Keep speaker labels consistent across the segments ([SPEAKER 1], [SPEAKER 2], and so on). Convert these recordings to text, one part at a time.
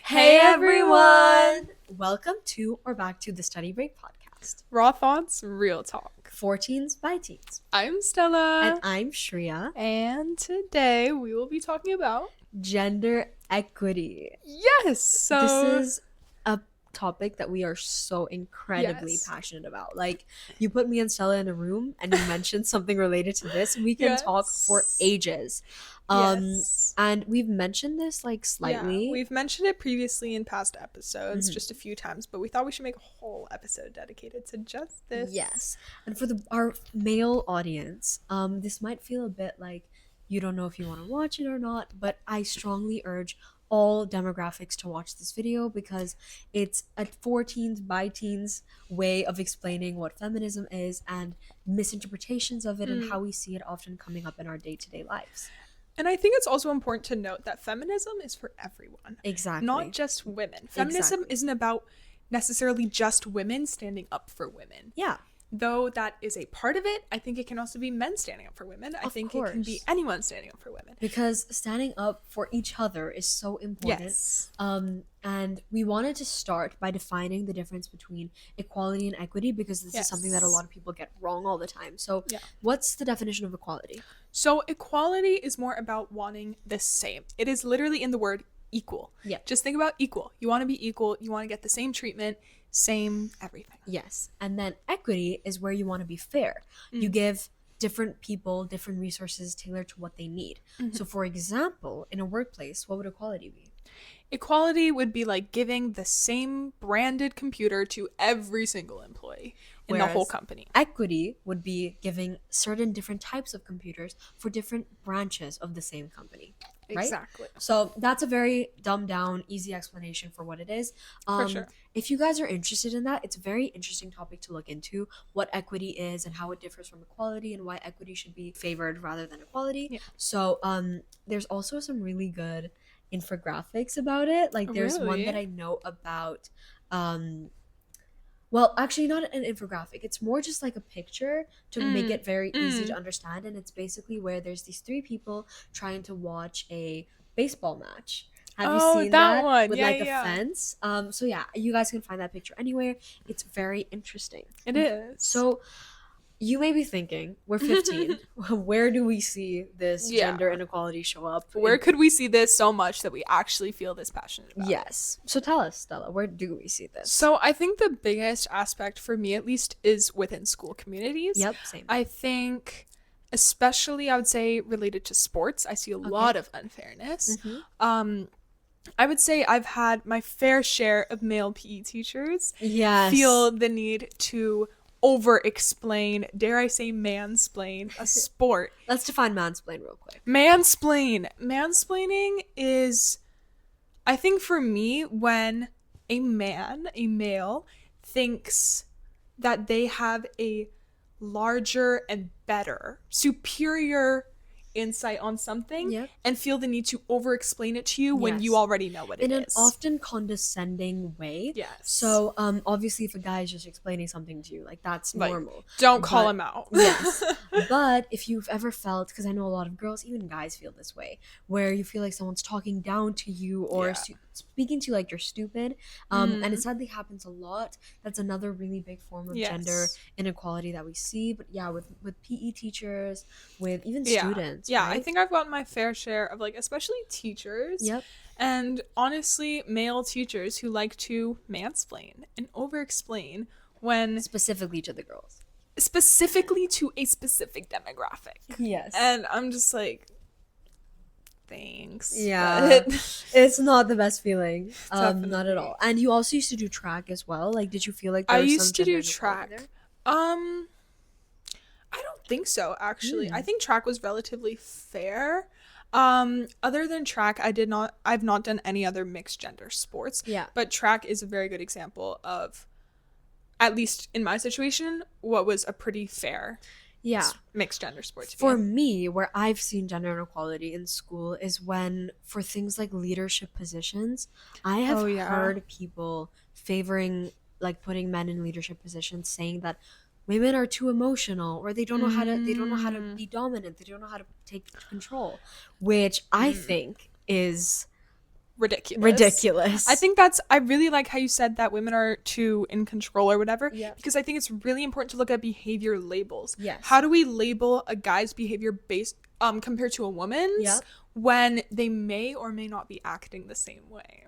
[SPEAKER 1] Hey everyone! Welcome to or back to the Study Break podcast.
[SPEAKER 2] Raw thoughts, real talk.
[SPEAKER 1] 14s by teens.
[SPEAKER 2] I'm Stella.
[SPEAKER 1] And I'm Shreya.
[SPEAKER 2] And today we will be talking about
[SPEAKER 1] gender equity.
[SPEAKER 2] Yes! So
[SPEAKER 1] this is a topic that we are so incredibly passionate about. Like, you put me and Stella in a room and you mentioned something related to this, we can talk for ages. And we've mentioned this like slightly.
[SPEAKER 2] Yeah, we've mentioned it previously in past episodes, just a few times, but we thought we should make a whole episode dedicated to just this.
[SPEAKER 1] Yes. And for our male audience, this might feel a bit like you don't know if you want to watch it or not, but I strongly urge all demographics to watch this video because it's a 14s by teens way of explaining what feminism is and misinterpretations of it and how we see it often coming up in our day-to-day lives.
[SPEAKER 2] And I think it's also important to note that feminism is for everyone.
[SPEAKER 1] Exactly.
[SPEAKER 2] Not just women. Feminism isn't about necessarily just women standing up for women.
[SPEAKER 1] Yeah.
[SPEAKER 2] Though that is a part of it, I think it can also be men standing up for women. I think it can be anyone standing up for women.
[SPEAKER 1] Because standing up for each other is so important.
[SPEAKER 2] Yes.
[SPEAKER 1] And we wanted to start by defining the difference between equality and equity because this is something that a lot of people get wrong all the time. So what's the definition of equality?
[SPEAKER 2] So equality is more about wanting the same. It is literally in the word equal.
[SPEAKER 1] Yeah.
[SPEAKER 2] Just think about equal. You want to be equal. You want to get the same treatment, same everything.
[SPEAKER 1] Yes. And then equity is where you want to be fair. You give different people different resources tailored to what they need. So for example, in a workplace, what would equality be?
[SPEAKER 2] Equality would be like giving the same branded computer to every single employee in the whole company.
[SPEAKER 1] Equity would be giving certain different types of computers for different branches of the same company. Right?
[SPEAKER 2] Exactly.
[SPEAKER 1] So that's a very dumbed down, easy explanation for what it is.
[SPEAKER 2] For sure.
[SPEAKER 1] If you guys are interested in that, it's a very interesting topic to look into, what equity is and how it differs from equality and why equity should be favored rather than equality. Yeah. So there's also some really good infographics about it. Like there's one that I know about. Well, actually not an infographic. It's more just like a picture to make it very easy to understand. And it's basically where there's these three people trying to watch a baseball match. Have you seen that
[SPEAKER 2] one?
[SPEAKER 1] With a fence? So yeah, you guys can find that picture anywhere. It's very interesting.
[SPEAKER 2] It is.
[SPEAKER 1] So you may be thinking, we're 15. Where do we see this gender inequality show up?
[SPEAKER 2] Where could we see this so much that we actually feel this passionate about?
[SPEAKER 1] Yes. So tell us, Stella, where do we see this?
[SPEAKER 2] So I think the biggest aspect for me, at least, is within school communities.
[SPEAKER 1] Yep, same.
[SPEAKER 2] I think, especially, I would say, related to sports, I see a lot of unfairness. I would say I've had my fair share of male PE teachers feel the need to over-explain, dare I say mansplain, a sport.
[SPEAKER 1] Let's define mansplain real quick.
[SPEAKER 2] Mansplaining is, I think for me, when a male, thinks that they have a larger and better, superior insight on something and feel the need to over-explain it to you when you already know what it is.
[SPEAKER 1] In an often condescending way.
[SPEAKER 2] Yes.
[SPEAKER 1] So, obviously, if a guy is just explaining something to you, like, that's normal.
[SPEAKER 2] Don't call him out.
[SPEAKER 1] Yes. But if you've ever felt, because I know a lot of girls, even guys feel this way, where you feel like someone's talking down to you or speaking to you like you're stupid, and it sadly happens a lot. That's another really big form of gender inequality that we see. But yeah, with PE teachers, with even students.
[SPEAKER 2] Yeah, right? I think I've gotten my fair share of, like, especially teachers.
[SPEAKER 1] Yep.
[SPEAKER 2] And honestly, male teachers who like to mansplain and over-explain when...
[SPEAKER 1] Specifically to the girls.
[SPEAKER 2] Specifically to a specific demographic.
[SPEAKER 1] Yes.
[SPEAKER 2] And I'm just like... Thanks.
[SPEAKER 1] Yeah. It's not the best feeling. Not at all. And you also used to do track as well. Like, did you feel like there was some gender inequality there?
[SPEAKER 2] I used to do track. I don't think so, actually. I think track was relatively fair. Other than track, I've not done any other mixed gender sports.
[SPEAKER 1] Yeah.
[SPEAKER 2] But track is a very good example of, at least in my situation, what was a pretty fair mixed gender sports.
[SPEAKER 1] For me, where I've seen gender inequality in school is when, for things like leadership positions, I have heard people favoring, like, putting men in leadership positions, saying that women are too emotional, or they don't know how to be dominant, they don't know how to take control, which I think is
[SPEAKER 2] ridiculous. I
[SPEAKER 1] Ridiculous.
[SPEAKER 2] think that's, I really like how you said that women are too in control or whatever,
[SPEAKER 1] Yep.
[SPEAKER 2] because I think it's really important to look at behavior labels.
[SPEAKER 1] Yes.
[SPEAKER 2] How do we label a guy's behavior based compared to a woman's
[SPEAKER 1] Yep.
[SPEAKER 2] when they may or may not be acting the same way?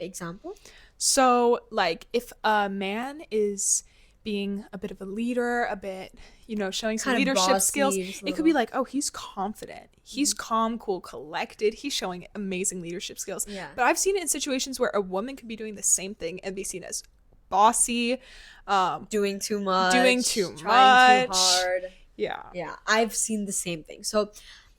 [SPEAKER 1] Example?
[SPEAKER 2] So, like, if a man is being a bit of a leader, a bit, showing some
[SPEAKER 1] Kind of
[SPEAKER 2] leadership skills,
[SPEAKER 1] bossy, just a
[SPEAKER 2] it could be
[SPEAKER 1] little.
[SPEAKER 2] like, oh, he's confident. He's calm, cool, collected. He's showing amazing leadership skills.
[SPEAKER 1] Yeah.
[SPEAKER 2] But I've seen it in situations where a woman could be doing the same thing and be seen as bossy,
[SPEAKER 1] Doing too much.
[SPEAKER 2] doing too
[SPEAKER 1] Trying too
[SPEAKER 2] much.
[SPEAKER 1] hard.
[SPEAKER 2] Yeah.
[SPEAKER 1] Yeah, I've seen the same thing. So,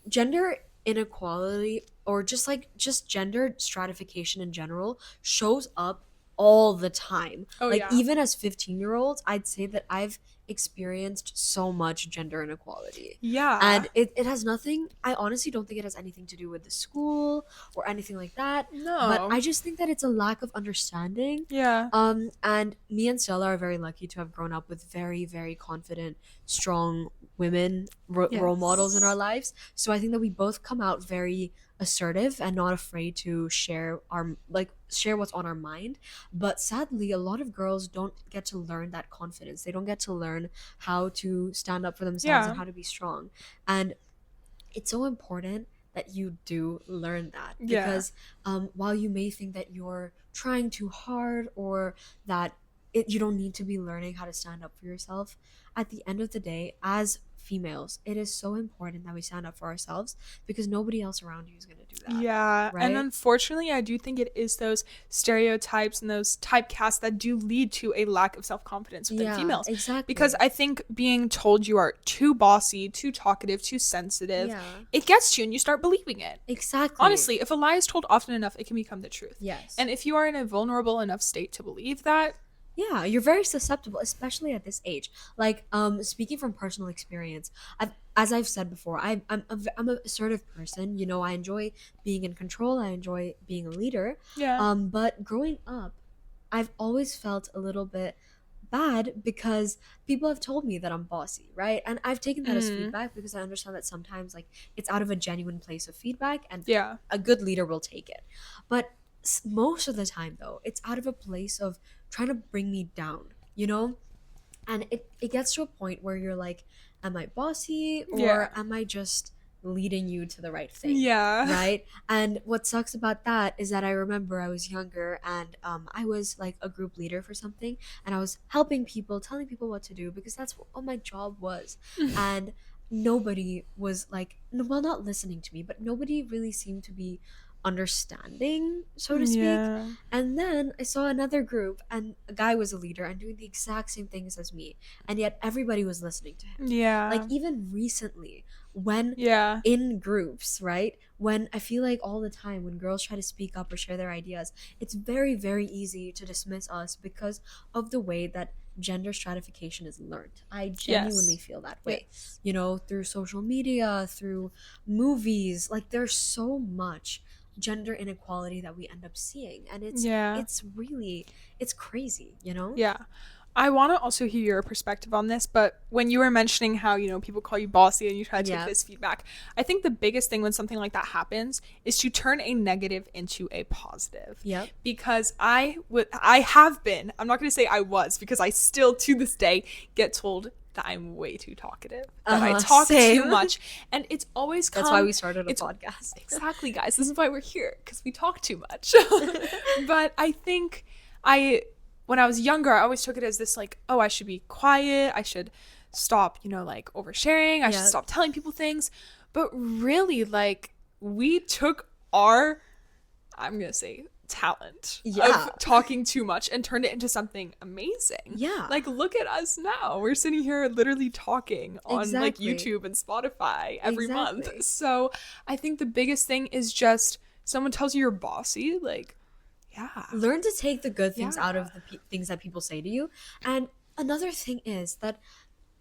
[SPEAKER 1] gender inequality or just gender stratification in general shows up all the time.
[SPEAKER 2] Oh,
[SPEAKER 1] Like
[SPEAKER 2] yeah.
[SPEAKER 1] even as 15-year-olds, I'd say that I've experienced so much gender inequality.
[SPEAKER 2] Yeah.
[SPEAKER 1] And it has nothing, I honestly don't think it has anything to do with the school or anything like that. But
[SPEAKER 2] No.
[SPEAKER 1] I just think that it's a lack of understanding.
[SPEAKER 2] Yeah.
[SPEAKER 1] And me and Stella are very lucky to have grown up with very, very confident, strong women role models in our
[SPEAKER 2] Yes.
[SPEAKER 1] lives. So I think that we both come out very assertive and not afraid to share what's on our mind. But sadly, a lot of girls don't get to learn that confidence. They don't get to learn how to stand up for themselves
[SPEAKER 2] Yeah.
[SPEAKER 1] and how to be strong. And it's so important that you do learn that
[SPEAKER 2] Yeah.
[SPEAKER 1] because while you may think that you're trying too hard or that you don't need to be learning how to stand up for yourself, at the end of the day, as females, it is so important that we stand up for ourselves because nobody else around you is going to do that.
[SPEAKER 2] Yeah, and
[SPEAKER 1] Right?
[SPEAKER 2] unfortunately, I do think it is those stereotypes and those typecasts that do lead to a lack of self-confidence within
[SPEAKER 1] Yeah,
[SPEAKER 2] females.
[SPEAKER 1] exactly.
[SPEAKER 2] Because I think being told you are too bossy, too talkative, too sensitive,
[SPEAKER 1] Yeah.
[SPEAKER 2] it gets to you and you start believing it.
[SPEAKER 1] Exactly.
[SPEAKER 2] Honestly, if a lie is told often enough, it can become the truth.
[SPEAKER 1] Yes.
[SPEAKER 2] And if you are in a vulnerable enough state to believe that,
[SPEAKER 1] Yeah, you're very susceptible, especially at this age. Like, speaking from personal experience, as I've said before, I'm an assertive person. You know, I enjoy being in control. I enjoy being a leader.
[SPEAKER 2] yeah.
[SPEAKER 1] But growing up, I've always felt a little bit bad because people have told me that I'm bossy, right? And I've taken that as
[SPEAKER 2] Mm.
[SPEAKER 1] feedback because I understand that sometimes like it's out of a genuine place of feedback, and
[SPEAKER 2] Yeah.
[SPEAKER 1] a good leader will take it. But most of the time, though, it's out of a place of trying to bring me down, you know? And it gets to a point where you're like, am I bossy or
[SPEAKER 2] Yeah.
[SPEAKER 1] am I just leading you to the right thing?
[SPEAKER 2] Yeah.
[SPEAKER 1] Right? And what sucks about that is that I remember I was younger and I was like a group leader for something and I was helping people, telling people what to do because that's what my job was. And nobody was like, well, not listening to me, but nobody really seemed to be understanding, so to speak.
[SPEAKER 2] Yeah.
[SPEAKER 1] And then I saw another group, and a guy was a leader and doing the exact same things as me, and yet everybody was listening to him. Like,
[SPEAKER 2] Yeah.
[SPEAKER 1] even recently, when
[SPEAKER 2] Yeah.
[SPEAKER 1] in groups, right? When I feel like all the time when girls try to speak up or share their ideas, it's very, very easy to dismiss us because of the way that gender stratification is learned. I genuinely
[SPEAKER 2] Yes.
[SPEAKER 1] feel that way.
[SPEAKER 2] Yes.
[SPEAKER 1] You know, through social media, through movies, like there's so much gender inequality that we end up seeing and
[SPEAKER 2] Yeah.
[SPEAKER 1] it's really it's crazy, you know?
[SPEAKER 2] Yeah. I want to also hear your perspective on this, but when you were mentioning how, people call you bossy and you try to take
[SPEAKER 1] Yeah.
[SPEAKER 2] this feedback, I think the biggest thing when something like that happens is to turn a negative into a positive.
[SPEAKER 1] Yep.
[SPEAKER 2] Because I have been, I'm not going to say I was, because I still to this day get told that I'm way too talkative, that I talk
[SPEAKER 1] Same.
[SPEAKER 2] too much, and it's always
[SPEAKER 1] That's why we started a
[SPEAKER 2] it's-
[SPEAKER 1] podcast.
[SPEAKER 2] Exactly, guys. This is why we're here, because we talk too much. But I think when I was younger, I always took it as this like, oh, I should be quiet. I should stop, like oversharing. I should
[SPEAKER 1] Yeah.
[SPEAKER 2] stop telling people things. But really, like, we took our, I'm going to say, talent
[SPEAKER 1] Yeah.
[SPEAKER 2] of talking too much and turned it into something amazing.
[SPEAKER 1] Yeah.
[SPEAKER 2] Like, look at us now. We're sitting here literally talking on
[SPEAKER 1] Exactly.
[SPEAKER 2] like YouTube and Spotify every
[SPEAKER 1] Exactly.
[SPEAKER 2] month. So I think the biggest thing is just someone tells you you're bossy, like, yeah.
[SPEAKER 1] Learn to take the good things out
[SPEAKER 2] Yeah.
[SPEAKER 1] of the things that people say to you. And another thing is that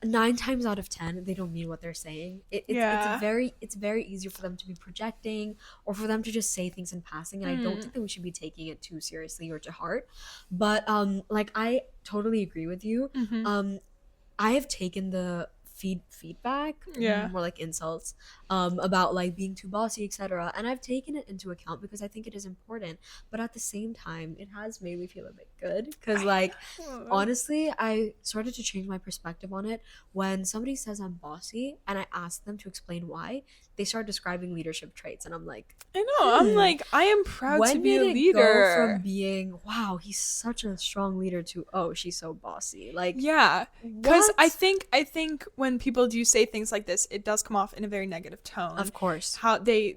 [SPEAKER 1] 9 times out of 10 they don't mean what they're saying.
[SPEAKER 2] Yeah.
[SPEAKER 1] It's very easy for them to be projecting or for them to just say things in passing, and I don't think that we should be taking it too seriously or to heart. But like I totally agree with you.
[SPEAKER 2] Mhm.
[SPEAKER 1] I have taken the feedback,
[SPEAKER 2] Yeah.
[SPEAKER 1] more like insults, about like being too bossy, etc. And I've taken it into account because I think it is important. But at the same time, it has made me feel a bit good because like honestly, I started to change my perspective on it when somebody says I'm bossy and I ask them to explain why. They start describing leadership traits, and I'm like,
[SPEAKER 2] I know. I'm
[SPEAKER 1] hmm,
[SPEAKER 2] like, I am proud to
[SPEAKER 1] when
[SPEAKER 2] be
[SPEAKER 1] did
[SPEAKER 2] a
[SPEAKER 1] it go from
[SPEAKER 2] leader.
[SPEAKER 1] being wow, he's such a strong leader to oh, she's so bossy? Like,
[SPEAKER 2] Yeah. Cuz I
[SPEAKER 1] what?
[SPEAKER 2] think I think when people do say things like this, it does come off in a very negative tone.
[SPEAKER 1] Of course.
[SPEAKER 2] How they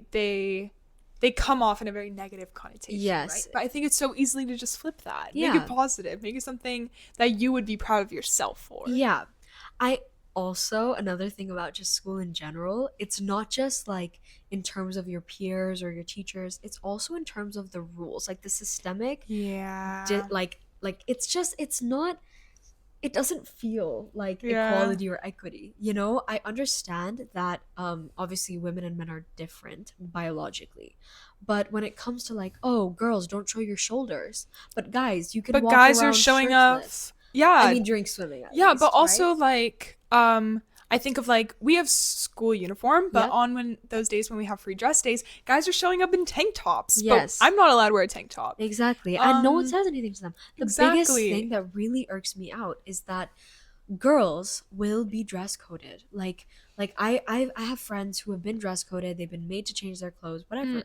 [SPEAKER 2] come off in a very negative connotation, right?
[SPEAKER 1] Yes.
[SPEAKER 2] But I think it's so easily to just flip that. Make it
[SPEAKER 1] Yeah.
[SPEAKER 2] positive. Make it something that you would be proud of yourself for.
[SPEAKER 1] Yeah. I also, another thing about just school in general, it's not just like in terms of your peers or your teachers, it's also in terms of the rules, like the systemic,
[SPEAKER 2] Yeah.
[SPEAKER 1] like it's just, it's not, it doesn't feel like
[SPEAKER 2] Yeah.
[SPEAKER 1] equality or equity. You know, I understand that obviously women and men are different biologically. But when it comes to like, oh, girls don't show your shoulders, but guys, you can
[SPEAKER 2] But
[SPEAKER 1] walk
[SPEAKER 2] guys are
[SPEAKER 1] around
[SPEAKER 2] showing up.
[SPEAKER 1] shirtless. I
[SPEAKER 2] Yeah.
[SPEAKER 1] mean during swimming at
[SPEAKER 2] Yeah, but
[SPEAKER 1] least,
[SPEAKER 2] also
[SPEAKER 1] right?
[SPEAKER 2] like I think of like we have school uniform, but
[SPEAKER 1] Yep.
[SPEAKER 2] on when those days when we have free dress days, guys are showing up in tank tops, but
[SPEAKER 1] Yes.
[SPEAKER 2] I'm not allowed to wear a tank top.
[SPEAKER 1] Exactly. And no one
[SPEAKER 2] Um
[SPEAKER 1] says anything to them. The biggest thing
[SPEAKER 2] exactly.
[SPEAKER 1] that really irks me out is that girls will be dress coded. I have friends who have been dress coded, they've been made to change their clothes,
[SPEAKER 2] Mm,
[SPEAKER 1] whatever.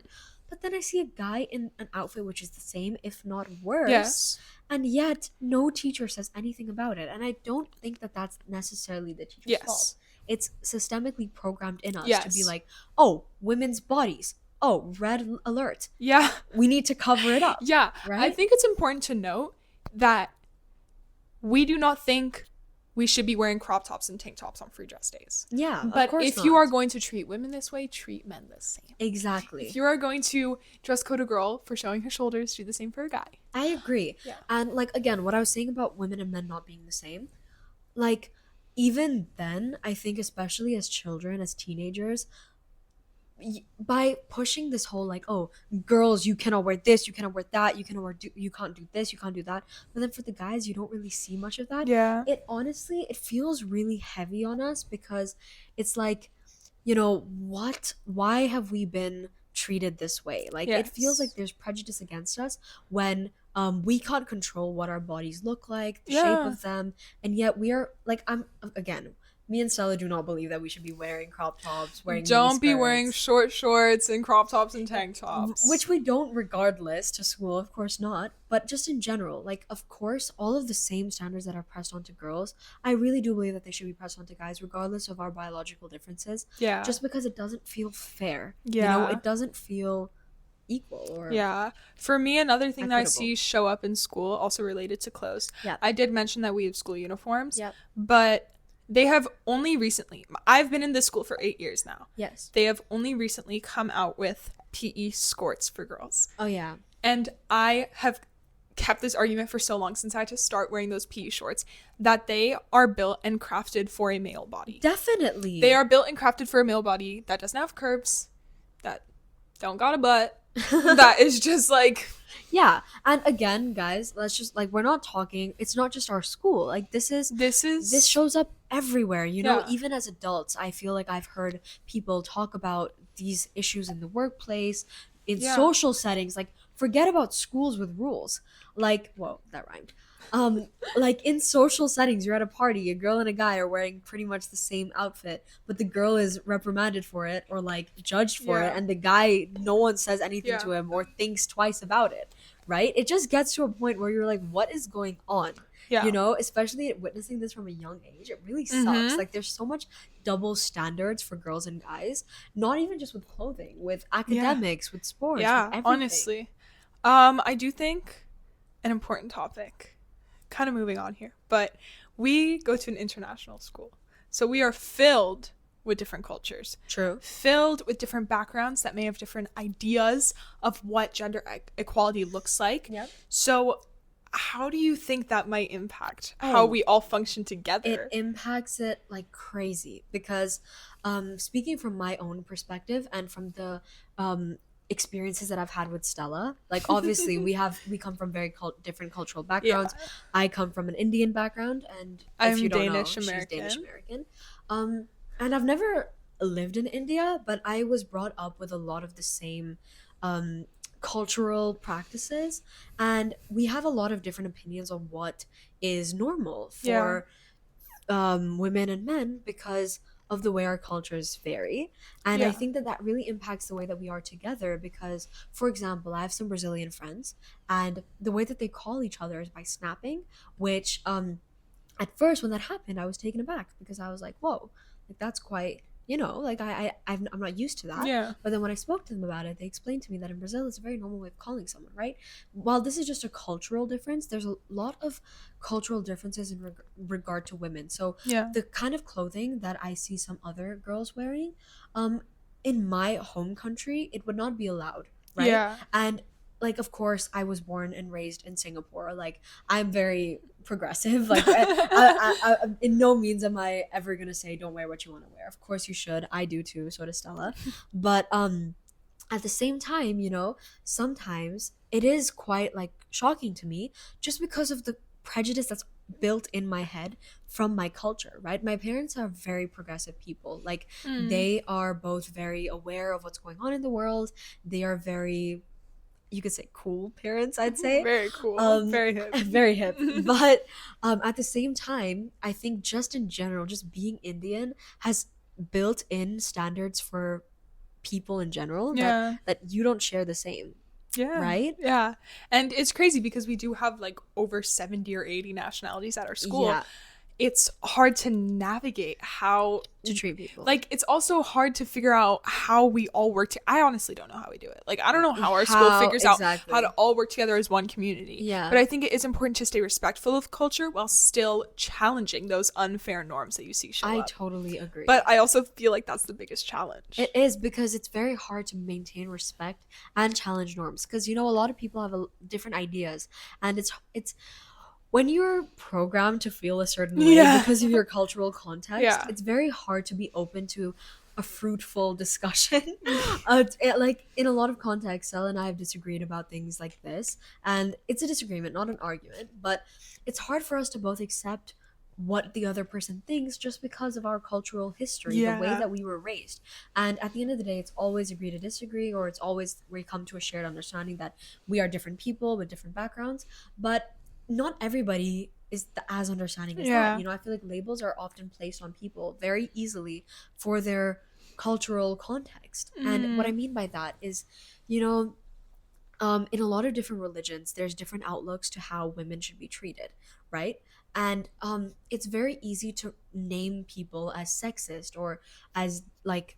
[SPEAKER 1] But then I see a guy in an outfit which is the same, if not worse,
[SPEAKER 2] yes.
[SPEAKER 1] and yet no teacher says anything about it. And I don't think that that's necessarily the teacher's fault.
[SPEAKER 2] Yes.
[SPEAKER 1] It's systemically programmed in us to be
[SPEAKER 2] Yes.
[SPEAKER 1] like, oh, women's bodies. Oh, red alert.
[SPEAKER 2] Yeah.
[SPEAKER 1] We need to cover it up,
[SPEAKER 2] Yeah. I
[SPEAKER 1] right?
[SPEAKER 2] think it's important to note that we do not think we should be wearing crop tops and tank tops on free dress days.
[SPEAKER 1] Yeah, of
[SPEAKER 2] But
[SPEAKER 1] course
[SPEAKER 2] if you are
[SPEAKER 1] not.
[SPEAKER 2] going to treat women this way, treat men the same. If
[SPEAKER 1] Exactly.
[SPEAKER 2] you are going to dress code a girl for showing her shoulders, do the same for a guy.
[SPEAKER 1] I agree.
[SPEAKER 2] Yeah.
[SPEAKER 1] And like again, what I was saying about women and men not being the same, like even then, I think especially as children, as teenagers, by pushing this whole like, oh, girls, you cannot wear this, you cannot wear that, you can't do this, you can't do that. But then for the guys, you don't really see much of that.
[SPEAKER 2] Yeah.
[SPEAKER 1] It honestly, it feels really heavy on us because it's like, you know, what, why have we been treated this way? Like it feels like
[SPEAKER 2] Yes.
[SPEAKER 1] there's prejudice against us when we can't control what our bodies look like, the shape
[SPEAKER 2] Yeah.
[SPEAKER 1] of them, and yet we are like, I'm again, me and Stella do not believe that we should be wearing crop tops, wearing mini
[SPEAKER 2] Don't be wearing
[SPEAKER 1] skirts,
[SPEAKER 2] short shorts and crop tops and tank tops.
[SPEAKER 1] which we don't regardless to school, of course not, but just in general, like of course all of the same standards that are pressed onto girls, I really do believe that they should be pressed onto guys regardless of our biological differences,
[SPEAKER 2] Yeah.
[SPEAKER 1] just because it doesn't feel fair. You know,
[SPEAKER 2] Yeah.
[SPEAKER 1] it doesn't feel equal or
[SPEAKER 2] Yeah. For me, another thing that I
[SPEAKER 1] equitable.
[SPEAKER 2] see show up in school, also related to clothes,
[SPEAKER 1] Yeah.
[SPEAKER 2] I did mention that we have school uniforms,
[SPEAKER 1] Yep.
[SPEAKER 2] but they have only recently, I've been in this school for 8 years now.
[SPEAKER 1] Yes.
[SPEAKER 2] They have only recently come out with PE skirts for girls.
[SPEAKER 1] Oh yeah.
[SPEAKER 2] And I have kept this argument for so long since I had to start wearing those PE shorts that they are built and crafted for a male body.
[SPEAKER 1] Definitely.
[SPEAKER 2] They are built and crafted for a male body that doesn't have curves, that don't got a butt, that is just like
[SPEAKER 1] Yeah. And again, guys, let's just like, we're not talking, it's not just our school. Like this
[SPEAKER 2] this
[SPEAKER 1] shows up everywhere, you know,
[SPEAKER 2] yeah.
[SPEAKER 1] even as adults. I feel like I've heard people talk about these issues in the workplace, in
[SPEAKER 2] Yeah.
[SPEAKER 1] social settings. Like forget about schools with rules. Like, whoa, that rhymed. Like in social settings, you're at a party, a girl and a guy are wearing pretty much the same outfit, but the girl is reprimanded for it or like judged for it,
[SPEAKER 2] Yeah.
[SPEAKER 1] and the guy, no one says anything
[SPEAKER 2] Yeah.
[SPEAKER 1] to him or thinks twice about it, right? It just gets to a point where you're like, what is going on?
[SPEAKER 2] Yeah.
[SPEAKER 1] You know, especially witnessing this from a young age, it really sucks.
[SPEAKER 2] Mhm.
[SPEAKER 1] Like there's so much double standards for girls and guys, not even just with clothing, with academics, with sports, with
[SPEAKER 2] Yeah,
[SPEAKER 1] everything.
[SPEAKER 2] honestly. I do think an important topic, kind of moving on here, but we go to an international school. So we are filled with different cultures,
[SPEAKER 1] True.
[SPEAKER 2] filled with different backgrounds that may have different ideas of what gender equality looks like.
[SPEAKER 1] Yep.
[SPEAKER 2] So how do you think that might impact how
[SPEAKER 1] Oh,
[SPEAKER 2] we all function
[SPEAKER 1] it
[SPEAKER 2] together?
[SPEAKER 1] impacts it like crazy because speaking from my own perspective and from the experiences that I've had with Stella, like obviously we come from very different cultural
[SPEAKER 2] Yeah.
[SPEAKER 1] backgrounds. I come from an Indian background, and if
[SPEAKER 2] I'm
[SPEAKER 1] you don't know,
[SPEAKER 2] Danish
[SPEAKER 1] she's Danish
[SPEAKER 2] American.
[SPEAKER 1] American. Um, and I've never lived in India, but I was brought up with a lot of the same um, cultural practices, and we have a lot of different opinions on what is normal
[SPEAKER 2] Yeah.
[SPEAKER 1] for women and men because of the way our cultures vary. And I
[SPEAKER 2] Yeah.
[SPEAKER 1] think that that really impacts the way that we are together because, for example, I have some Brazilian friends, and the way that they call each other is by snapping, which at first when that happened I was taken aback because I was like, whoa, like that's quite, like I'm not used to that.
[SPEAKER 2] Yeah.
[SPEAKER 1] But then when I spoke to them about it, they explained to me that in Brazil it's a very normal way of calling someone, right? While this is just a cultural difference, there's a lot of cultural differences in regard to women. So
[SPEAKER 2] Yeah.
[SPEAKER 1] the kind of clothing that I see some other girls wearing, um in my home country it would not be allowed, right?
[SPEAKER 2] Yeah.
[SPEAKER 1] And like, of course, I was born and raised in Singapore. Like, I'm very progressive. Like, in no means am I ever gonna say don't wear what you want to wear. Of course, you should. I do too. So does Stella. But at the same time, sometimes it is quite like shocking to me just because of the prejudice that's built in my head from my culture, right? My parents are very progressive people. Like,
[SPEAKER 2] Mm.
[SPEAKER 1] they are both very aware of what's going on in the world. They are very, you could say, cool parents, I'd say.
[SPEAKER 2] Very cool.
[SPEAKER 1] um
[SPEAKER 2] Very hip.
[SPEAKER 1] Very hip. But at the same time, I think just in general, just being Indian has built in standards for people in general that
[SPEAKER 2] Yeah.
[SPEAKER 1] you don't share the same,
[SPEAKER 2] Yeah.
[SPEAKER 1] right?
[SPEAKER 2] Yeah. And it's crazy because we do have like over 70 or 80 nationalities at our school.
[SPEAKER 1] Yeah,
[SPEAKER 2] It's hard to navigate how,
[SPEAKER 1] to treat people.
[SPEAKER 2] like, it's also hard to figure out how we all work I honestly don't know how we do it. Like, I don't know how our school
[SPEAKER 1] How
[SPEAKER 2] figures out how to
[SPEAKER 1] exactly?
[SPEAKER 2] all work together as one community.
[SPEAKER 1] Yeah,
[SPEAKER 2] But I think it is important to stay respectful of culture while still challenging those unfair norms that you see show
[SPEAKER 1] I
[SPEAKER 2] up.
[SPEAKER 1] totally
[SPEAKER 2] But
[SPEAKER 1] agree.
[SPEAKER 2] I also feel like that's the biggest
[SPEAKER 1] It
[SPEAKER 2] challenge.
[SPEAKER 1] is because it's very hard to maintain respect and challenge norms because a lot of people have different ideas, and it's when you're programmed to feel a certain way
[SPEAKER 2] Yeah.
[SPEAKER 1] because of your cultural context,
[SPEAKER 2] Yeah.
[SPEAKER 1] it's very hard to be open to a fruitful discussion. Like, in a lot of contexts, Sel and I have disagreed about things like this, and it's a disagreement, not an argument. But it's hard for us to both accept what the other person thinks just because of our cultural history, the way
[SPEAKER 2] Yeah.
[SPEAKER 1] that we were raised. And at the end of the day, it's always agree to disagree, or it's always we come to a shared understanding that we are different people with different backgrounds. But not everybody is as understanding as that.
[SPEAKER 2] Yeah.
[SPEAKER 1] I feel like labels are often placed on people very easily for their cultural context. And what I
[SPEAKER 2] Mm.
[SPEAKER 1] mean by that is, you know, in a lot of different religions, there's different outlooks to how women should be treated, right? And it's very easy to name people as sexist or as like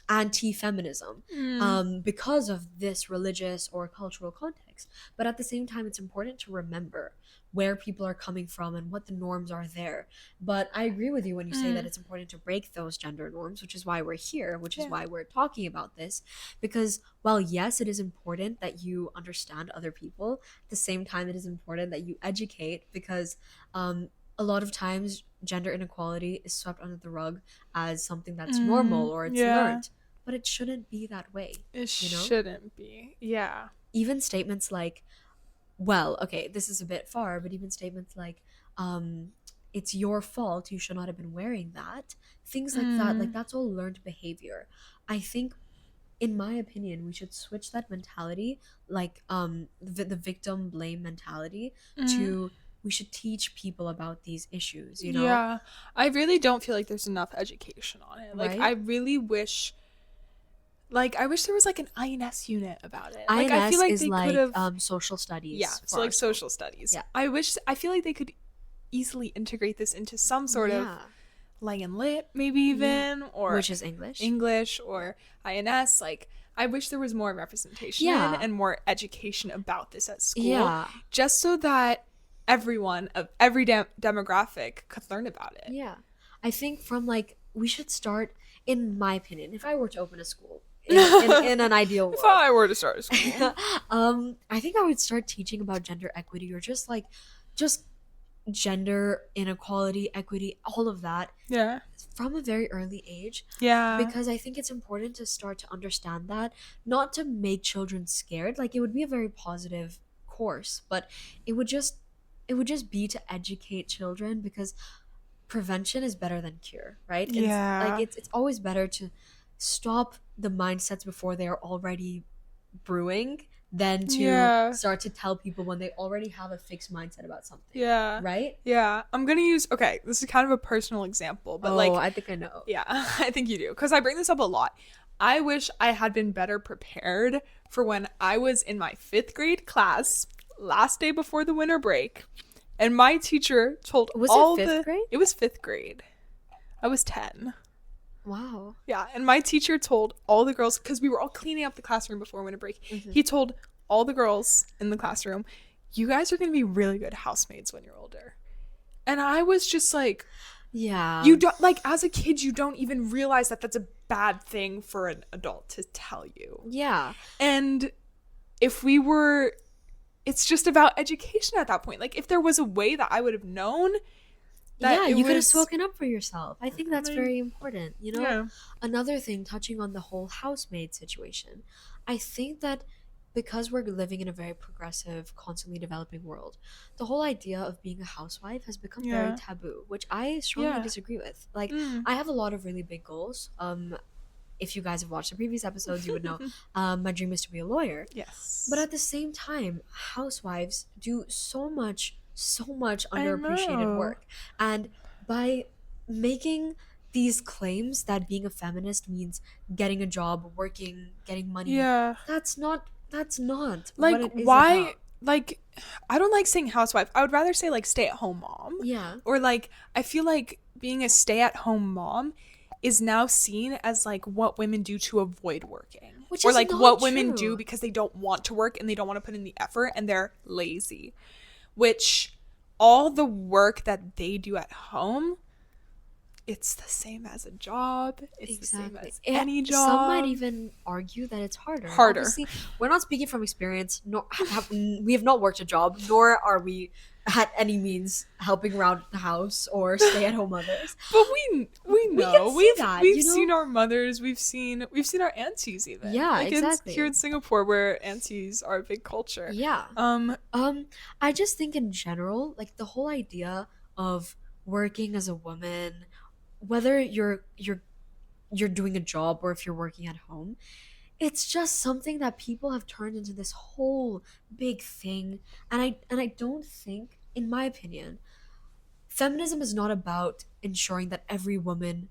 [SPEAKER 1] anti-feminism,
[SPEAKER 2] Mm.
[SPEAKER 1] because of this religious or cultural context. But at the same time, it's important to remember where people are coming from and what the norms are there. But I agree with you when you say that
[SPEAKER 2] Mm.
[SPEAKER 1] it's important to break those gender norms, which is why we're here, which is
[SPEAKER 2] Yeah.
[SPEAKER 1] why we're talking about this. Because while yes, it is important that you understand other people, at the same time it is important that you educate, because a lot of times gender inequality is swept under the rug as something that's normal
[SPEAKER 2] Mm.
[SPEAKER 1] or it's
[SPEAKER 2] Yeah.
[SPEAKER 1] learned, but it shouldn't be that way,
[SPEAKER 2] It
[SPEAKER 1] you know?
[SPEAKER 2] shouldn't be. Yeah.
[SPEAKER 1] Even statements like, well, okay, this is a bit far, but even statements like, it's your fault, you should not have been wearing that. Things like that, like
[SPEAKER 2] Mm.
[SPEAKER 1] that's all learned behavior. I think, in my opinion, we should switch that mentality, like the victim blame mentality,
[SPEAKER 2] Mm.
[SPEAKER 1] to we should teach people about these issues,
[SPEAKER 2] Yeah. I really don't feel like there's enough education on it. Like, I
[SPEAKER 1] right?
[SPEAKER 2] really wish, like, I wish there was like an INS unit about it. Like, I feel
[SPEAKER 1] INS
[SPEAKER 2] like
[SPEAKER 1] is
[SPEAKER 2] they could
[SPEAKER 1] like
[SPEAKER 2] have,
[SPEAKER 1] social
[SPEAKER 2] yeah,
[SPEAKER 1] studies
[SPEAKER 2] so
[SPEAKER 1] for our
[SPEAKER 2] like
[SPEAKER 1] school.
[SPEAKER 2] social studies.
[SPEAKER 1] Yeah.
[SPEAKER 2] I feel like they could easily integrate this into some sort of
[SPEAKER 1] Yeah.
[SPEAKER 2] Lang and Lit, maybe
[SPEAKER 1] Yeah.
[SPEAKER 2] even, or
[SPEAKER 1] Which is English.
[SPEAKER 2] English, or INS. Like, I wish there was more representation
[SPEAKER 1] Yeah.
[SPEAKER 2] and more education about this at school,
[SPEAKER 1] Yeah.
[SPEAKER 2] just so that everyone of every demographic could learn about it.
[SPEAKER 1] Yeah. I think from like we should start, in my opinion, if I were to open a school in an ideal
[SPEAKER 2] If
[SPEAKER 1] world,
[SPEAKER 2] I were to start a school.
[SPEAKER 1] I think I would start teaching about gender equity, or just gender inequality, equity, all of that
[SPEAKER 2] Yeah.
[SPEAKER 1] from a very early age,
[SPEAKER 2] Yeah.
[SPEAKER 1] because I think it's important to start to understand that, not to make children scared. Like, it would be a very positive course, but it would just be to educate children, because prevention is better than cure, right? It's like
[SPEAKER 2] Yeah.
[SPEAKER 1] it's always better to stop the mindsets before they are already brewing than to
[SPEAKER 2] Yeah.
[SPEAKER 1] start to tell people when they already have a fixed mindset about something,
[SPEAKER 2] Yeah.
[SPEAKER 1] right?
[SPEAKER 2] Yeah. I'm gonna use, okay, this is kind of a personal example, but
[SPEAKER 1] Oh,
[SPEAKER 2] like,
[SPEAKER 1] I think I know.
[SPEAKER 2] yeah, I think you do. Because I bring this up a lot. I wish I had been better prepared for when I was in my fifth grade class, last day before the winter break. And my teacher told
[SPEAKER 1] Was it
[SPEAKER 2] all
[SPEAKER 1] fifth
[SPEAKER 2] the,
[SPEAKER 1] grade?
[SPEAKER 2] it was fifth grade. I was 10.
[SPEAKER 1] Wow.
[SPEAKER 2] Yeah. And my teacher told all the girls, because we were all cleaning up the classroom before winter break,
[SPEAKER 1] Hmm.
[SPEAKER 2] he told all the girls in the classroom, you guys are going to be really good housemaids when you're older. And I was just like,
[SPEAKER 1] Yeah.
[SPEAKER 2] you don't, like, as a kid, you don't even realize that that's a bad thing for an adult to tell you.
[SPEAKER 1] Yeah.
[SPEAKER 2] And if we were, it's just about education at that point. Like, if there was a way that I would have known that
[SPEAKER 1] Yeah,
[SPEAKER 2] it
[SPEAKER 1] you could have
[SPEAKER 2] was,
[SPEAKER 1] spoken up for yourself. I think that's
[SPEAKER 2] like,
[SPEAKER 1] very important. You know,
[SPEAKER 2] yeah,
[SPEAKER 1] another thing, touching on the whole housemaid situation, I think that because we're living in a very progressive, constantly developing world, the whole idea of being a housewife has become very
[SPEAKER 2] yeah,
[SPEAKER 1] taboo, which I strongly
[SPEAKER 2] yeah,
[SPEAKER 1] disagree with. Like,
[SPEAKER 2] mm.
[SPEAKER 1] I have a lot of really big goals. If you guys have watched the previous episodes, you would know my dream is to be a lawyer. But
[SPEAKER 2] Yes.
[SPEAKER 1] at the same time, housewives do so much
[SPEAKER 2] I
[SPEAKER 1] underappreciated
[SPEAKER 2] know.
[SPEAKER 1] work. And by making these claims that being a feminist means getting a job, working, getting money,
[SPEAKER 2] Yeah.
[SPEAKER 1] that's not what
[SPEAKER 2] Like,
[SPEAKER 1] it is
[SPEAKER 2] why,
[SPEAKER 1] about.
[SPEAKER 2] like, I don't like saying housewife. I would rather say, like, stay at home mom.
[SPEAKER 1] Yeah.
[SPEAKER 2] Or, like, I feel like being a stay at home mom is now seen as, like, what women do to avoid working.
[SPEAKER 1] Which
[SPEAKER 2] Or,
[SPEAKER 1] is
[SPEAKER 2] like,
[SPEAKER 1] not
[SPEAKER 2] what women do
[SPEAKER 1] true.
[SPEAKER 2] because they don't want to work and they don't want to put in the effort and they're lazy. Which, all the work that they do at home, it's the same as a job. It's the same
[SPEAKER 1] Exactly.
[SPEAKER 2] as any
[SPEAKER 1] Some might
[SPEAKER 2] job.
[SPEAKER 1] even argue that it's harder.
[SPEAKER 2] Harder.
[SPEAKER 1] Obviously, we're not speaking from experience. Nor we have not worked a job, nor are we at any means helping around the house or stay-at-home mothers.
[SPEAKER 2] But we
[SPEAKER 1] We can
[SPEAKER 2] know
[SPEAKER 1] see that,
[SPEAKER 2] we've seen our mothers, we've seen our aunties even,
[SPEAKER 1] Yeah,
[SPEAKER 2] like in here
[SPEAKER 1] exactly.
[SPEAKER 2] in Singapore where aunties are a big culture.
[SPEAKER 1] Yeah.
[SPEAKER 2] Um,
[SPEAKER 1] I just think in general, like the whole idea of working as a woman, whether you're doing a job or if you're working at home, it's just something that people have turned into this whole big thing. And I don't think, in my opinion, feminism is not about ensuring that every woman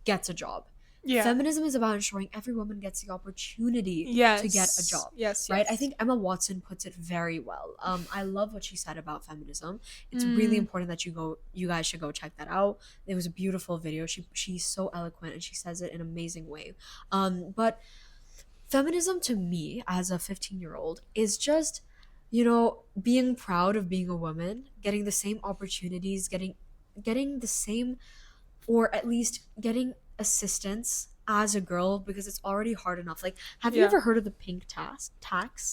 [SPEAKER 1] gets a job.
[SPEAKER 2] yeah,
[SPEAKER 1] Feminism is about ensuring every woman gets the opportunity to get a
[SPEAKER 2] yes,
[SPEAKER 1] job,
[SPEAKER 2] yes,
[SPEAKER 1] right? I
[SPEAKER 2] yes.
[SPEAKER 1] think Emma Watson puts it very well. I love what she said about feminism. It's really
[SPEAKER 2] Mm,
[SPEAKER 1] important that you guys should go check that out. It was a beautiful video. She's so eloquent and she says it in an amazing way. But feminism to me as a 15-year-old is just, being proud of being a woman, getting the same opportunities, getting the same, or at least getting assistance as a girl, because it's already hard enough. Like, have you
[SPEAKER 2] yeah,
[SPEAKER 1] ever heard of the pink tax?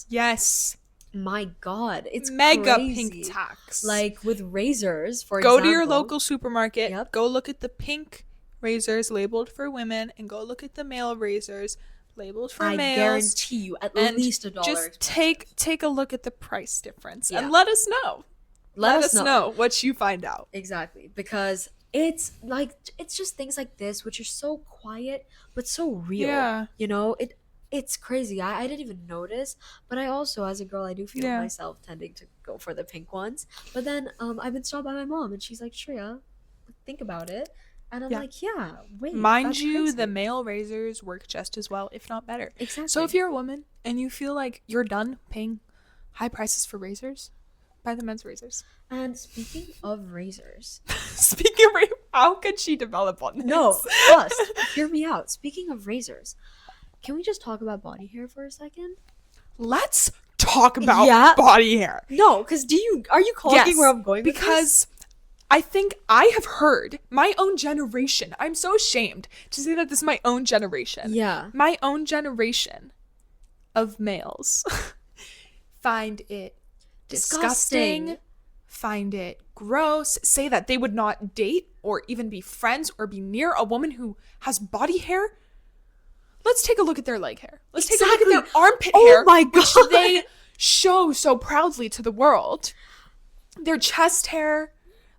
[SPEAKER 2] yes,
[SPEAKER 1] My god, it's
[SPEAKER 2] mega pink
[SPEAKER 1] crazy.
[SPEAKER 2] tax.
[SPEAKER 1] Like with razors, for
[SPEAKER 2] Go to your
[SPEAKER 1] example.
[SPEAKER 2] local supermarket,
[SPEAKER 1] Yep.
[SPEAKER 2] go look at the pink razors labeled for women, and go look at the male razors labeled for
[SPEAKER 1] I
[SPEAKER 2] males,
[SPEAKER 1] guarantee you at
[SPEAKER 2] and
[SPEAKER 1] least $1
[SPEAKER 2] just
[SPEAKER 1] expensive.
[SPEAKER 2] take a look at the price difference
[SPEAKER 1] Yeah.
[SPEAKER 2] and let us know.
[SPEAKER 1] Let
[SPEAKER 2] Let
[SPEAKER 1] us
[SPEAKER 2] us
[SPEAKER 1] know.
[SPEAKER 2] know what you find out.
[SPEAKER 1] Exactly, because it's just things like this which are so quiet but so real.
[SPEAKER 2] Yeah.
[SPEAKER 1] It's crazy. I didn't even notice, but I also, as a girl, I do feel
[SPEAKER 2] Yeah.
[SPEAKER 1] myself tending to go for the pink ones. But then I've been stopped by my mom, and she's like, Shreya, think about it. And I'm
[SPEAKER 2] Yeah.
[SPEAKER 1] like, yeah, wait,
[SPEAKER 2] Mind
[SPEAKER 1] that's
[SPEAKER 2] you, the
[SPEAKER 1] crazy.
[SPEAKER 2] male razors work just as well, if not better. So if
[SPEAKER 1] Exactly.
[SPEAKER 2] you're a woman and you feel like you're done paying high prices for razors, buy the men's razors.
[SPEAKER 1] And speaking of razors,
[SPEAKER 2] Speaking of how could she develop on this?
[SPEAKER 1] no, plus, hear me out. Speaking of razors, can we just talk about body hair for a second?
[SPEAKER 2] Let's talk about
[SPEAKER 1] Yeah.
[SPEAKER 2] body hair.
[SPEAKER 1] No, because are you clogging
[SPEAKER 2] Yes,
[SPEAKER 1] where I'm going with this?
[SPEAKER 2] because I think I have heard my own generation. I'm so ashamed to say that this is my own generation.
[SPEAKER 1] Yeah.
[SPEAKER 2] My own generation of males find it disgusting, find it gross, say that they would not date or even be friends or be near a woman who has body hair. Let's take a look at their leg hair. Let's take a look at
[SPEAKER 1] Exactly.
[SPEAKER 2] their armpit
[SPEAKER 1] Oh
[SPEAKER 2] hair,
[SPEAKER 1] my
[SPEAKER 2] which
[SPEAKER 1] God.
[SPEAKER 2] they show so proudly to the world. Their chest hair,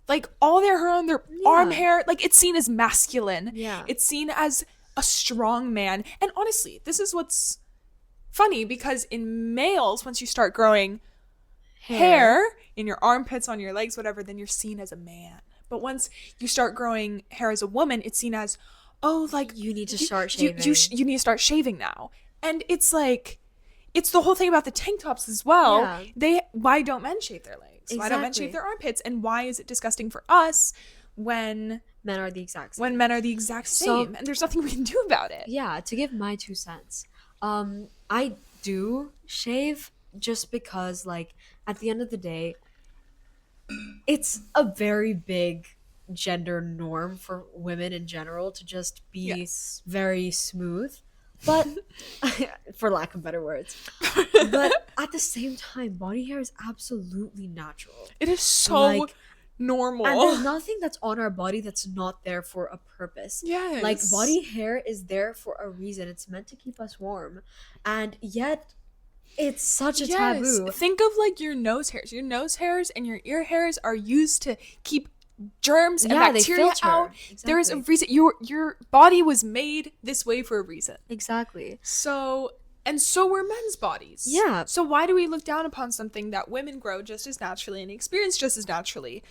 [SPEAKER 2] like all their hair on their arm
[SPEAKER 1] Yeah.
[SPEAKER 2] hair, like it's seen as masculine.
[SPEAKER 1] Yeah.
[SPEAKER 2] It's seen as a strong man. And honestly, this is what's funny, because in males, once you start growing
[SPEAKER 1] Hair.
[SPEAKER 2] hair in your armpits, on your legs, whatever, then you're seen as a man. But once you start growing hair as a woman, it's seen as, oh, like
[SPEAKER 1] You need to start shaving.
[SPEAKER 2] you need to start shaving now. And it's like, it's the whole thing about the tank tops as well.
[SPEAKER 1] Yeah.
[SPEAKER 2] Why don't men shave their legs? Why don't men shave
[SPEAKER 1] Exactly.
[SPEAKER 2] their armpits? And why is it disgusting for us when
[SPEAKER 1] Men are the exact
[SPEAKER 2] when
[SPEAKER 1] same.
[SPEAKER 2] men are the exact
[SPEAKER 1] So
[SPEAKER 2] same, and there's nothing we can do about it?
[SPEAKER 1] yeah, to give my 2 cents, I do shave just because, like, at the end of the day, it's a very big gender norm for women in general to just be
[SPEAKER 2] Yes.
[SPEAKER 1] very smooth, but for lack of better words. But at the same time, body hair is absolutely natural.
[SPEAKER 2] It is so
[SPEAKER 1] Like,
[SPEAKER 2] normal.
[SPEAKER 1] and there's nothing that's on our body that's not there for a purpose.
[SPEAKER 2] Yes.
[SPEAKER 1] Like, body hair is there for a reason. It's meant to keep us warm. And yet, it's such a taboo.
[SPEAKER 2] Think of like your nose hairs. Your nose hairs and your ear hairs are used to keep germs and
[SPEAKER 1] Yeah, they
[SPEAKER 2] bacteria
[SPEAKER 1] filter.
[SPEAKER 2] out. There is a
[SPEAKER 1] Exactly.
[SPEAKER 2] reason. Your body was made this way for a reason.
[SPEAKER 1] Exactly.
[SPEAKER 2] So, and so were men's bodies.
[SPEAKER 1] Yeah.
[SPEAKER 2] So why do we look down upon something that women grow just as naturally and experience just as naturally?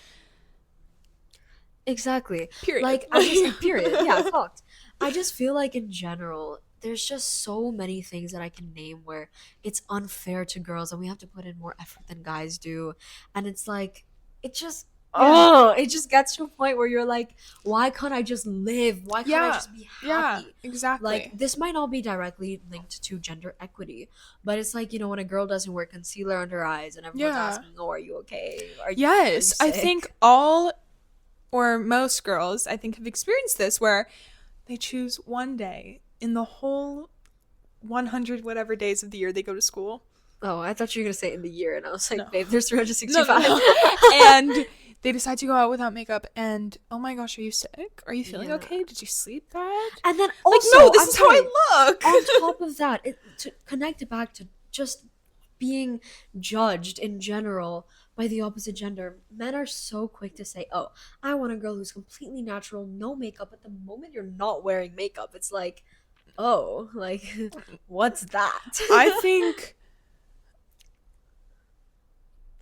[SPEAKER 1] Exactly.
[SPEAKER 2] Period.
[SPEAKER 1] Like, I just, period. Yeah, fucked. I just feel like in general, there's just so many things that I can name where it's unfair to girls and we have to put in more effort than guys do. And it's like, it just, oh, it just gets to a point where you're like, why can't I just live? Why can't I
[SPEAKER 2] Yeah.
[SPEAKER 1] just be
[SPEAKER 2] Yeah,
[SPEAKER 1] happy?
[SPEAKER 2] exactly.
[SPEAKER 1] Like, this might not be directly linked to gender equity, but it's like, when a girl doesn't wear concealer under her eyes and everyone's
[SPEAKER 2] Yeah.
[SPEAKER 1] asking, oh, are you okay?
[SPEAKER 2] Yes,
[SPEAKER 1] are
[SPEAKER 2] I
[SPEAKER 1] you sick?
[SPEAKER 2] think all or most girls, I think, have experienced this, where they choose one day in the whole 100 whatever days of the year they go to school.
[SPEAKER 1] Oh, I thought you were gonna say in the year, and I was like,
[SPEAKER 2] No.
[SPEAKER 1] babe, there's
[SPEAKER 2] No,
[SPEAKER 1] 365.
[SPEAKER 2] no, no. And they decide to go out without makeup, and oh my gosh, are you sick? Are you feeling
[SPEAKER 1] Yeah.
[SPEAKER 2] okay? Did you sleep bad?
[SPEAKER 1] And then
[SPEAKER 2] Like,
[SPEAKER 1] also,
[SPEAKER 2] no, this
[SPEAKER 1] I'm
[SPEAKER 2] is how
[SPEAKER 1] sorry,
[SPEAKER 2] I look.
[SPEAKER 1] on top of that, to connect it back to just being judged in general by the opposite gender, men are so quick to say, oh, I want a girl who's completely natural, no makeup. But the moment you're not wearing makeup, it's like, oh, like, what's that?
[SPEAKER 2] I think.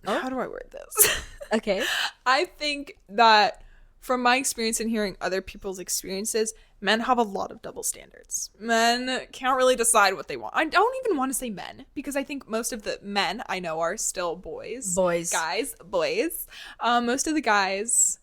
[SPEAKER 1] Oh?
[SPEAKER 2] How do I word this?
[SPEAKER 1] Okay.
[SPEAKER 2] I think that from my experience and hearing other people's experiences, men have a lot of double standards. Men can't really decide what they want. I don't even want to say men, because I think most of the men I know are still boys.
[SPEAKER 1] Boys.
[SPEAKER 2] Guys. Boys. Most of the guys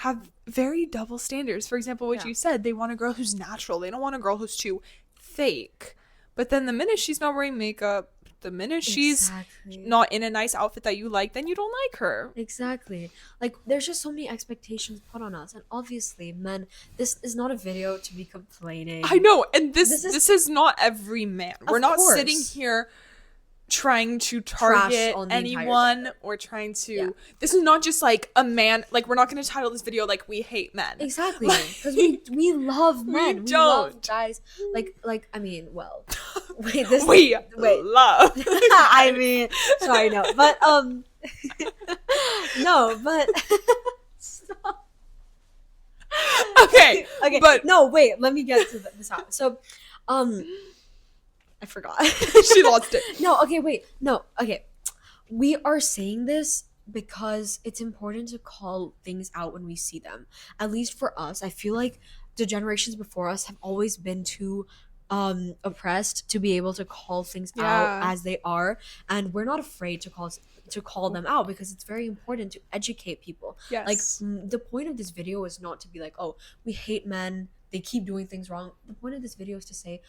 [SPEAKER 2] have very double standards. For example, what
[SPEAKER 1] Yeah.
[SPEAKER 2] you said, they want a girl who's natural. They don't want a girl who's too fake. But then the minute she's not wearing makeup, the minute she's
[SPEAKER 1] Exactly.
[SPEAKER 2] not in a nice outfit that you like, then you don't like her.
[SPEAKER 1] Exactly. Like, there's just so many expectations put on us. And obviously, men, this is not a video to be complaining.
[SPEAKER 2] I know, and this
[SPEAKER 1] This
[SPEAKER 2] is not every man. We're not
[SPEAKER 1] course.
[SPEAKER 2] sitting here trying to
[SPEAKER 1] Trash
[SPEAKER 2] target
[SPEAKER 1] on the entire
[SPEAKER 2] anyone
[SPEAKER 1] gender.
[SPEAKER 2] or trying to.
[SPEAKER 1] Yeah.
[SPEAKER 2] This is not just like a man. Like, we're not going to title this video like "We Hate Men."
[SPEAKER 1] Exactly. Because we love men. We love
[SPEAKER 2] don't.
[SPEAKER 1] guys. Like, I mean, well. Wait, this.
[SPEAKER 2] We
[SPEAKER 1] Wait.
[SPEAKER 2] love.
[SPEAKER 1] I mean, sorry, no. But, no, but. Stop.
[SPEAKER 2] Okay,
[SPEAKER 1] Okay.
[SPEAKER 2] but
[SPEAKER 1] No, wait. Let me get to this out. So, I forgot.
[SPEAKER 2] she lost it.
[SPEAKER 1] No, okay, wait. No, okay. We are saying this because it's important to call things out when we see them. At least for us, I feel like the generations before us have always been too oppressed to be able to call things out
[SPEAKER 2] Yeah.
[SPEAKER 1] as they are, and we're not afraid to call them out because it's very important to educate people.
[SPEAKER 2] Yes.
[SPEAKER 1] Like, the point of this video is not to be like, oh, we hate men, they keep doing things wrong. The point of this video is to say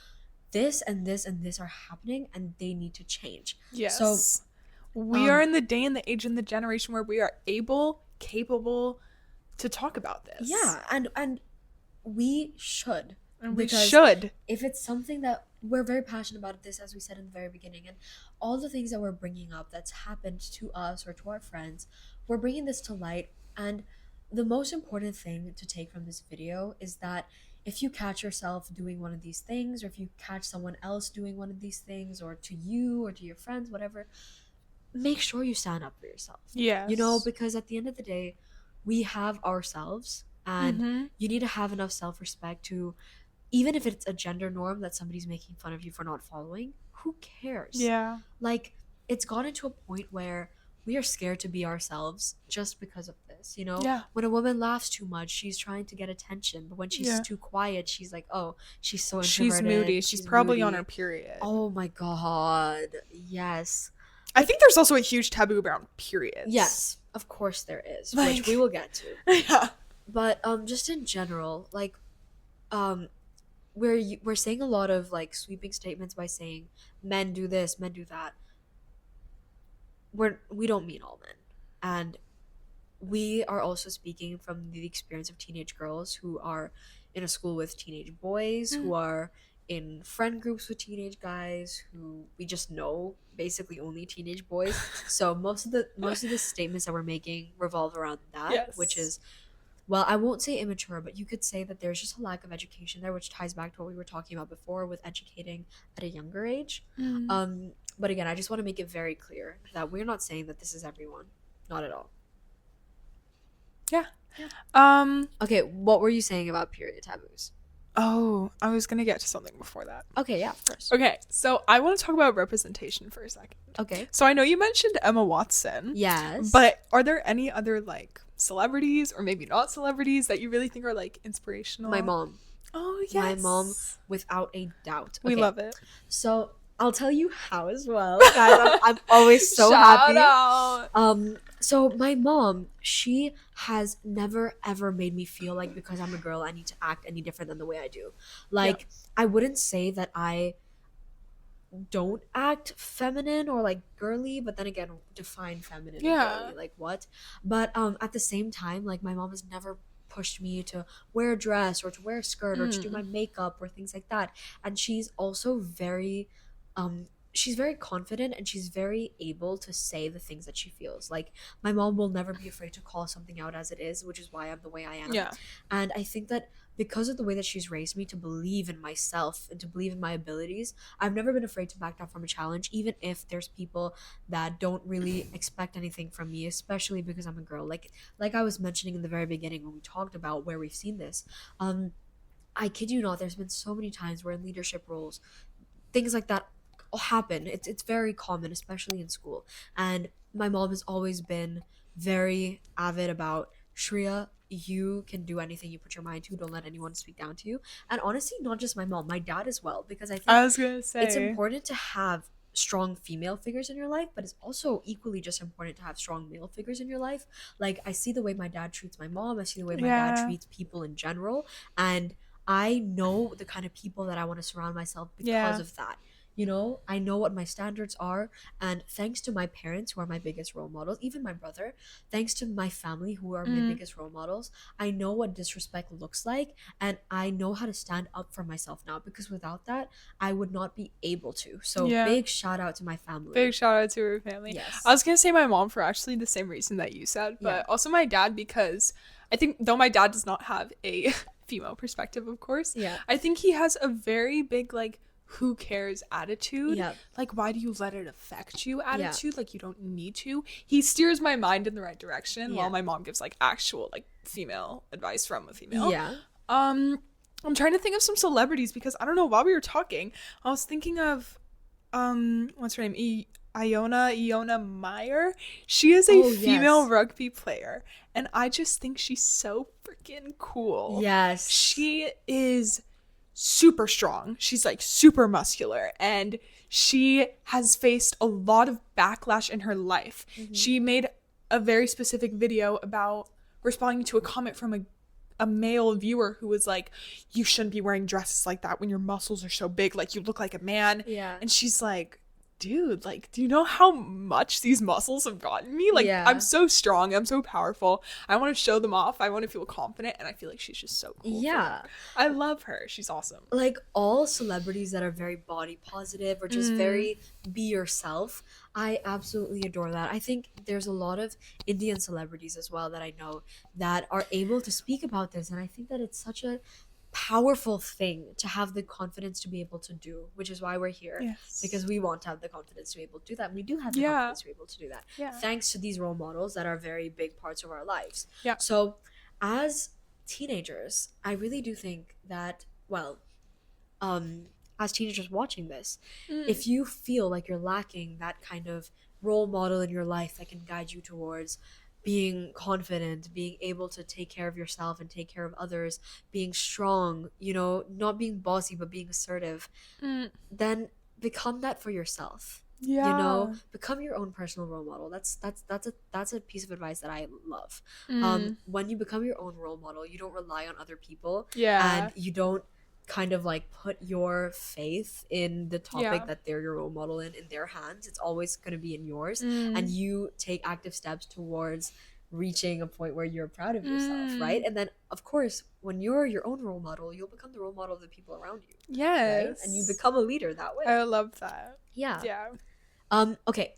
[SPEAKER 1] this and this and this are happening and they need to change.
[SPEAKER 2] Yes.
[SPEAKER 1] So
[SPEAKER 2] we are in the day and the age and the generation where we are capable to talk about this.
[SPEAKER 1] yeah, and we should.
[SPEAKER 2] And we
[SPEAKER 1] Because
[SPEAKER 2] should.
[SPEAKER 1] if it's something that we're very passionate about, this, as we said in the very beginning, and all the things that we're bringing up that's happened to us or to our friends, we're bringing this to light. And the most important thing to take from this video is that if you catch yourself doing one of these things, or if you catch someone else doing one of these things, or to you or to your friends, whatever, make sure you stand up for yourself.
[SPEAKER 2] Yes.
[SPEAKER 1] Because at the end of the day, we have ourselves, and
[SPEAKER 2] Mm-hmm.
[SPEAKER 1] you need to have enough self-respect to, even if it's a gender norm that somebody's making fun of you for not following, who cares?
[SPEAKER 2] Yeah.
[SPEAKER 1] Like, it's gotten to a point where we are scared to be ourselves just because of this.
[SPEAKER 2] Yeah.
[SPEAKER 1] When a woman laughs too much, she's trying to get attention. But when she's
[SPEAKER 2] Yeah.
[SPEAKER 1] too quiet, she's like, oh, she's so
[SPEAKER 2] She's moody.
[SPEAKER 1] introverted.
[SPEAKER 2] She's
[SPEAKER 1] She's
[SPEAKER 2] probably on her
[SPEAKER 1] moody.
[SPEAKER 2] period.
[SPEAKER 1] Oh my God. Yes.
[SPEAKER 2] I
[SPEAKER 1] Like,
[SPEAKER 2] think there's also a huge taboo around periods.
[SPEAKER 1] yes, of course there is, which we
[SPEAKER 2] Like,
[SPEAKER 1] will get to.
[SPEAKER 2] yeah.
[SPEAKER 1] But just in general, like, um we're saying a lot of like sweeping statements by saying men do this, men do that. We don't mean all men, and we are also speaking from the experience of teenage girls who are in a school with teenage boys,
[SPEAKER 2] Mm.
[SPEAKER 1] who are in friend groups with teenage guys, who we just know basically only teenage boys. So most of the statements that we're making revolve around that, which
[SPEAKER 2] Yes.
[SPEAKER 1] is, well, I won't say immature, but you could say that there's just a lack of education there, which ties back to what we were talking about before with educating at a younger age.
[SPEAKER 2] Mm.
[SPEAKER 1] But again, I just want to make it very clear that we're not saying that this is everyone. Not at all.
[SPEAKER 2] Yeah.
[SPEAKER 1] Yeah.
[SPEAKER 2] Um.
[SPEAKER 1] Okay, what were you saying about period taboos?
[SPEAKER 2] Oh, I was gonna get to something before that.
[SPEAKER 1] Okay, yeah, first.
[SPEAKER 2] Okay, so I want to talk about representation for a second.
[SPEAKER 1] Okay.
[SPEAKER 2] So I know you mentioned Emma Watson,
[SPEAKER 1] Yes.
[SPEAKER 2] but are there any other like celebrities or maybe not celebrities that you really think are like inspirational?
[SPEAKER 1] My mom.
[SPEAKER 2] Oh yes.
[SPEAKER 1] My mom, without a doubt.
[SPEAKER 2] We
[SPEAKER 1] Okay,
[SPEAKER 2] love it.
[SPEAKER 1] so I'll tell you how as well. Guys, I'm always so
[SPEAKER 2] Shout
[SPEAKER 1] happy.
[SPEAKER 2] out.
[SPEAKER 1] So my mom, she has never ever made me feel like because I'm a girl, I need to act any different than the way I do. Like, I wouldn't say that I don't act feminine or like girly, but then again, define feminine and
[SPEAKER 2] Yeah.
[SPEAKER 1] girly, like what? But at the same time, like my mom has never pushed me to wear a dress or to wear a skirt or to do my
[SPEAKER 2] Mm.
[SPEAKER 1] makeup or things like that. And she's also very she's very confident, and she's very able to say the things that she feels. Like, my mom will never be afraid to call something out as it is, which is why I'm the way I am.
[SPEAKER 2] Yeah.
[SPEAKER 1] And I think that because of the way that she's raised me to believe in myself and to believe in my abilities, I've never been afraid to back down from a challenge, even if there's people that don't really expect anything from me, especially because I'm a girl. Like I was mentioning in the very beginning when we talked about where we've seen this. I kid you not, there's been so many times where in leadership roles, things like that happen. It's very common, especially in school. And my mom has always been very avid about, Shreya, you can do anything you put your mind to. Don't let anyone speak down to you. And honestly, not just my mom, my dad as well, because I think
[SPEAKER 2] I was gonna
[SPEAKER 1] it's
[SPEAKER 2] say.
[SPEAKER 1] important to have strong female figures in your life, but it's also equally just important to have strong male figures in your life. Like, I see the way my dad treats my mom, I see the way my dad
[SPEAKER 2] Yeah.
[SPEAKER 1] treats people in general, and I know the kind of people that I want to surround myself because
[SPEAKER 2] Yeah.
[SPEAKER 1] of that. I know what my standards are, and thanks to my parents, who are my biggest role models, even my brother, thanks to my family, who are my
[SPEAKER 2] Mm.
[SPEAKER 1] biggest role models, I know what disrespect looks like, and I know how to stand up for myself now, because without that, I would not be able to. So,
[SPEAKER 2] Yeah.
[SPEAKER 1] big shout out to my family.
[SPEAKER 2] Big shout out to her family.
[SPEAKER 1] Yes.
[SPEAKER 2] I was gonna say my mom for actually the same reason that you said, but
[SPEAKER 1] Yeah.
[SPEAKER 2] also my dad, because I think though my dad does not have a female perspective, of course,
[SPEAKER 1] Yeah.
[SPEAKER 2] I think he has a very big like who cares attitude.
[SPEAKER 1] Yeah.
[SPEAKER 2] Like, why do you let it affect you attitude? Like, you don't need to. He steers my mind in the right direction,
[SPEAKER 1] Yeah.
[SPEAKER 2] while my mom gives like actual like female advice from a female.
[SPEAKER 1] Yeah.
[SPEAKER 2] I'm trying to think of some celebrities because I don't know, while we were talking, I was thinking of what's her name? Iona Meyer. She is a
[SPEAKER 1] Oh,
[SPEAKER 2] female
[SPEAKER 1] yes.
[SPEAKER 2] rugby player, and I just think she's so freaking cool.
[SPEAKER 1] Yes.
[SPEAKER 2] She is super strong. She's like super muscular, and she has faced a lot of backlash in her life. She made a very specific video about responding to a comment from a male viewer who was like, you shouldn't be wearing dresses like that when your muscles are so big, like you look like a man.
[SPEAKER 1] Yeah.
[SPEAKER 2] And she's like, dude, like, do you know how much these muscles have gotten me? Like,
[SPEAKER 1] Yeah.
[SPEAKER 2] I'm so strong, I'm so powerful, I want to show them off, I want to feel confident, and I feel like she's just so cool for
[SPEAKER 1] Yeah.
[SPEAKER 2] that. I love her, she's awesome.
[SPEAKER 1] Like, all celebrities that are very body positive or just very be yourself, I absolutely adore that. I think there's a lot of Indian celebrities as well that I know that are able to speak about this, and I think that it's such a powerful thing to have the confidence to be able to do, which is why we're here, because
[SPEAKER 2] Yes.
[SPEAKER 1] we want to have the confidence to be able to do that. We do have the
[SPEAKER 2] Yeah.
[SPEAKER 1] confidence to be able to do that,
[SPEAKER 2] Yeah.
[SPEAKER 1] thanks to these role models that are very big parts of our lives.
[SPEAKER 2] Yeah.
[SPEAKER 1] So, as teenagers, I really do think that, well, um, as teenagers watching this,
[SPEAKER 2] Mm.
[SPEAKER 1] if you feel like you're lacking that kind of role model in your life that can guide you towards being confident, being able to take care of yourself and take care of others, being strong, not being bossy but being assertive,
[SPEAKER 2] Mm.
[SPEAKER 1] then become that for yourself.
[SPEAKER 2] Yeah.
[SPEAKER 1] Become your own personal role model. That's a piece of advice that I love.
[SPEAKER 2] Mm.
[SPEAKER 1] When you become your own role model, you don't rely on other people,
[SPEAKER 2] Yeah.
[SPEAKER 1] and you don't kind of like put your faith in the topic
[SPEAKER 2] Yeah.
[SPEAKER 1] that they're your role model in their hands. It's always going to be in yours, and
[SPEAKER 2] Mm.
[SPEAKER 1] you take active steps towards reaching a point where you're proud of yourself, right?
[SPEAKER 2] Mm.
[SPEAKER 1] And then of course, when you're your own role model, you'll become the role model of the people around you, right? And you
[SPEAKER 2] Yes.
[SPEAKER 1] become a leader that
[SPEAKER 2] I
[SPEAKER 1] way.
[SPEAKER 2] love that.
[SPEAKER 1] Yeah.
[SPEAKER 2] Yeah.
[SPEAKER 1] Okay.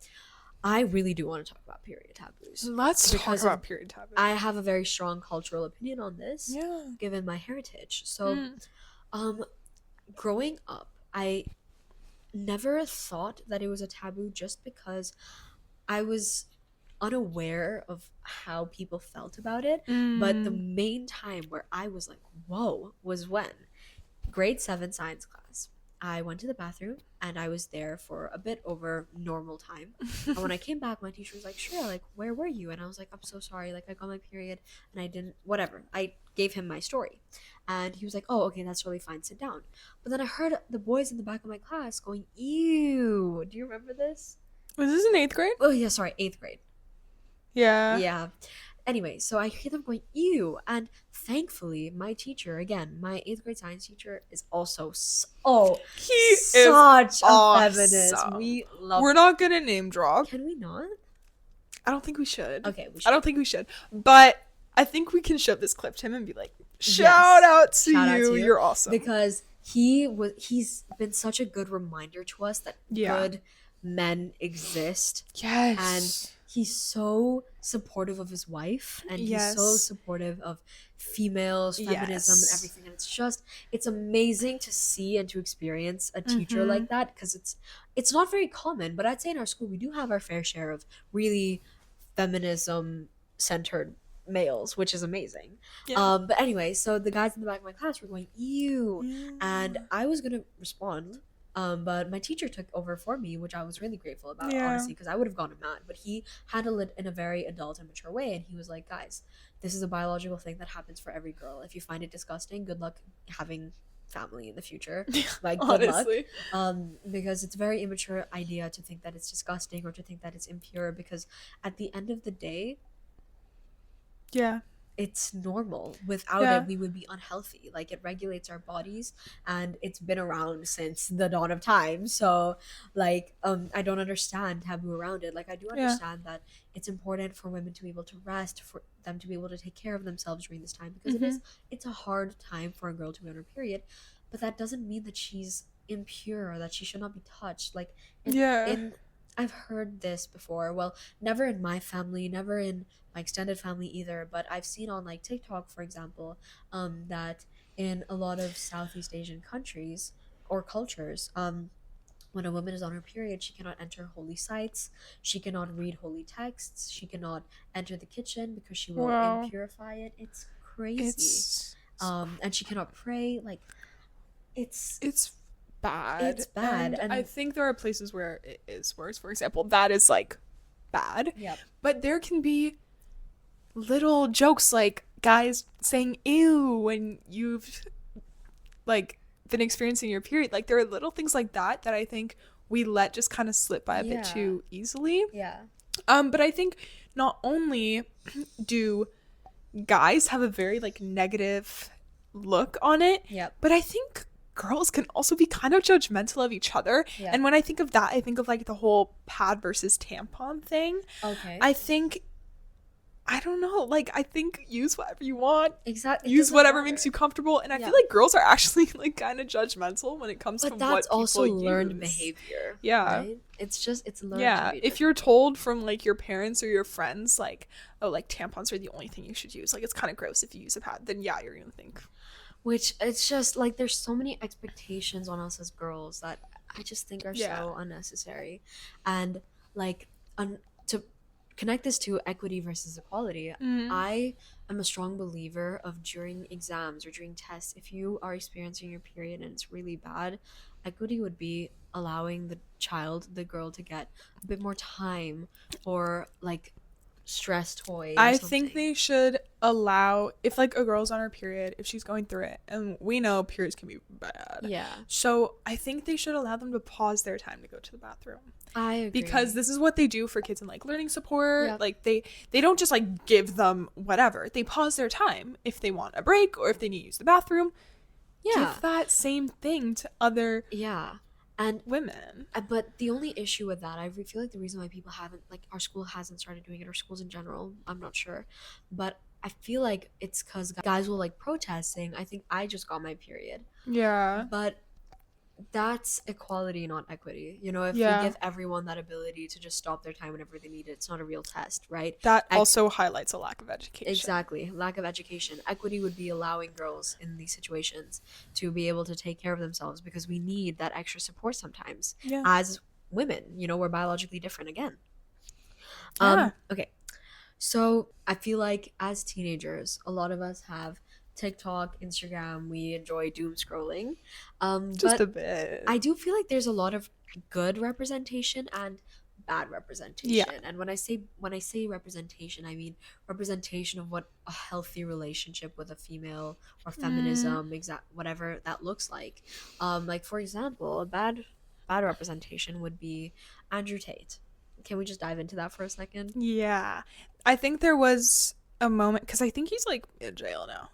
[SPEAKER 1] I really do want to talk about period taboos
[SPEAKER 2] Let's talk
[SPEAKER 1] because of
[SPEAKER 2] about period topics.
[SPEAKER 1] I have a very strong cultural opinion on this,
[SPEAKER 2] Yeah.
[SPEAKER 1] given my heritage. So,
[SPEAKER 2] Mm.
[SPEAKER 1] um, growing up, I never thought that it was a taboo just because I was unaware of how people felt about it. But the
[SPEAKER 2] Mm.
[SPEAKER 1] main time where I was like, whoa, was when grade 7 science class. I went to the bathroom and I was there for a bit over normal time. And when I came back, my teacher was like, Shreya, like, where were you? And I was like, I'm so sorry. Like, I got my period and I didn't, whatever. I gave him my story. And he was like, oh, okay, that's really fine. Sit down. But then I heard the boys in the back of my class going, ew. Do you remember this?
[SPEAKER 2] Was this in 8th grade?
[SPEAKER 1] Oh, yeah, sorry, 8th grade.
[SPEAKER 2] Yeah.
[SPEAKER 1] Yeah. Anyway, so I hear them going, ew. And thankfully, my teacher, again, my 8th grade science teacher, is also
[SPEAKER 2] He is
[SPEAKER 1] such a feminist.
[SPEAKER 2] awesome.
[SPEAKER 1] We love
[SPEAKER 2] We're not gonna name drop.
[SPEAKER 1] Can we not?
[SPEAKER 2] I don't think we should.
[SPEAKER 1] Okay, we
[SPEAKER 2] I
[SPEAKER 1] should.
[SPEAKER 2] don't think we should. But I think we can show this clip to him and be like, shout out to
[SPEAKER 1] Shout out
[SPEAKER 2] you.
[SPEAKER 1] to you.
[SPEAKER 2] You're awesome.
[SPEAKER 1] Because he's been such a good reminder to us that
[SPEAKER 2] Yeah.
[SPEAKER 1] good men exist.
[SPEAKER 2] Yes.
[SPEAKER 1] And he's so supportive of his wife, and he's
[SPEAKER 2] Yes.
[SPEAKER 1] so supportive of females, feminism, and
[SPEAKER 2] Yes.
[SPEAKER 1] everything. And it's amazing to see and to experience a teacher
[SPEAKER 2] Mhm.
[SPEAKER 1] like that, because it's not very common. But I'd say in our school we do have our fair share of really feminism centered males, which is amazing.
[SPEAKER 2] Yeah.
[SPEAKER 1] But anyway, so the guys in the back of my class were going ew,
[SPEAKER 2] Yeah.
[SPEAKER 1] and I was gonna respond, but my teacher took over for me, which I was really grateful about,
[SPEAKER 2] Yeah.
[SPEAKER 1] honestly, because I would have gone mad. But he handled it in a very adult and mature way, and he was like, guys, this is a biological thing that happens for every girl. If you find it disgusting, good luck having family in the future. Like, good luck.
[SPEAKER 2] Honestly.
[SPEAKER 1] Because it's a very immature idea to think that it's disgusting or to think that it's impure, because at the end of the day,
[SPEAKER 2] Yeah.
[SPEAKER 1] it's normal. Without
[SPEAKER 2] Yeah.
[SPEAKER 1] it, we would be unhealthy. Like, it regulates our bodies, and it's been around since the dawn of time. So, like, I don't understand taboo around it. Like, I do
[SPEAKER 2] Yeah.
[SPEAKER 1] understand that it's important for women to be able to rest, for them to be able to take care of themselves during this time, because it's a hard time for a girl to be on her period. But that doesn't mean that she's impure or that she should not be touched. Like,
[SPEAKER 2] Yeah.
[SPEAKER 1] I've heard this before. Well, never in my family, never in my extended family either, but I've seen on like TikTok, for example, that in a lot of Southeast Asian countries or cultures, when a woman is on her period, she cannot enter holy sites, she cannot read holy texts, she cannot enter the kitchen because she will
[SPEAKER 2] Wow.
[SPEAKER 1] impurify it. It's crazy.
[SPEAKER 2] It's
[SPEAKER 1] And she cannot pray. Like, it's
[SPEAKER 2] bad.
[SPEAKER 1] It's bad,
[SPEAKER 2] And
[SPEAKER 1] and-
[SPEAKER 2] I think there are places where it is worse. For example, that is like bad.
[SPEAKER 1] yeah.
[SPEAKER 2] But there can be little jokes like guys saying ew when you've like been experiencing your period. Like, there are little things like that that I think we let just kind of slip by a bit
[SPEAKER 1] Yeah.
[SPEAKER 2] too easily.
[SPEAKER 1] Yeah.
[SPEAKER 2] But I think not only do guys have a very like negative look on it,
[SPEAKER 1] Yep.
[SPEAKER 2] but I think girls can also be kind of judgmental of each other.
[SPEAKER 1] Yeah.
[SPEAKER 2] And when I think of that, I think of like the whole pad versus tampon thing.
[SPEAKER 1] Okay.
[SPEAKER 2] I don't know, like, I think use whatever you want,
[SPEAKER 1] exactly.
[SPEAKER 2] use whatever makes you comfortable. And I
[SPEAKER 1] Yeah.
[SPEAKER 2] feel like girls are actually like kind of judgmental when it comes to
[SPEAKER 1] But
[SPEAKER 2] what
[SPEAKER 1] that's
[SPEAKER 2] people
[SPEAKER 1] also learned
[SPEAKER 2] use.
[SPEAKER 1] behavior.
[SPEAKER 2] Yeah.
[SPEAKER 1] Right? It's learned.
[SPEAKER 2] Yeah,
[SPEAKER 1] To be
[SPEAKER 2] if
[SPEAKER 1] different.
[SPEAKER 2] you're told from like your parents or your friends like, oh, like tampons are the only thing you should use, like it's kind of gross if you use a pad, then yeah, you're gonna think
[SPEAKER 1] Which it's just like there's so many expectations on us as girls that I just think are
[SPEAKER 2] Yeah.
[SPEAKER 1] so unnecessary. And like to connect this to equity versus equality,
[SPEAKER 2] Mm.
[SPEAKER 1] I am a strong believer of during exams or during tests, if you are experiencing your period and it's really bad, equity would be allowing the child, the girl, to get a bit more time for like stress toy or
[SPEAKER 2] I think
[SPEAKER 1] something.
[SPEAKER 2] they should allow, if like a girl's on her period, if she's going through it, and we know periods can be bad.
[SPEAKER 1] Yeah,
[SPEAKER 2] So I think they should allow them to pause their time to go to the bathroom.
[SPEAKER 1] I
[SPEAKER 2] Because
[SPEAKER 1] agree.
[SPEAKER 2] this is what they do for kids in like learning support.
[SPEAKER 1] Yep.
[SPEAKER 2] Like they don't just like give them whatever. They pause their time if they want a break or if they need to use the bathroom.
[SPEAKER 1] Yeah.
[SPEAKER 2] Give that same thing to other
[SPEAKER 1] Yeah. And
[SPEAKER 2] women.
[SPEAKER 1] but the only issue with that, I feel like the reason why people haven't, like our school hasn't started doing it, or schools in general, I'm not sure, but I feel like it's because guys will like protest saying, I think I just got my period.
[SPEAKER 2] Yeah.
[SPEAKER 1] But that's equality, not equity. You know, if we
[SPEAKER 2] Yeah.
[SPEAKER 1] give everyone that ability to just stop their time whenever they need it, it's not a real test, right?
[SPEAKER 2] That
[SPEAKER 1] Ec-
[SPEAKER 2] also highlights a lack of education.
[SPEAKER 1] exactly. Lack of education. Equity would be allowing girls in these situations to be able to take care of themselves because we need that extra support sometimes
[SPEAKER 2] Yeah.
[SPEAKER 1] as women. You know, we're biologically different again.
[SPEAKER 2] Yeah.
[SPEAKER 1] Okay. So I feel like as teenagers, a lot of us have TikTok, Instagram, we enjoy doom scrolling.
[SPEAKER 2] Just a
[SPEAKER 1] But
[SPEAKER 2] bit.
[SPEAKER 1] I do feel like there's a lot of good representation and bad
[SPEAKER 2] Yeah.
[SPEAKER 1] representation. And when I say representation, I mean representation of what a healthy relationship with a female or
[SPEAKER 2] Mm,
[SPEAKER 1] feminism, exact whatever that looks like. Like for example, a bad representation would be Andrew Tate. Can we just dive into that for a second?
[SPEAKER 2] yeah. I think there was a moment because I think he's like in jail now.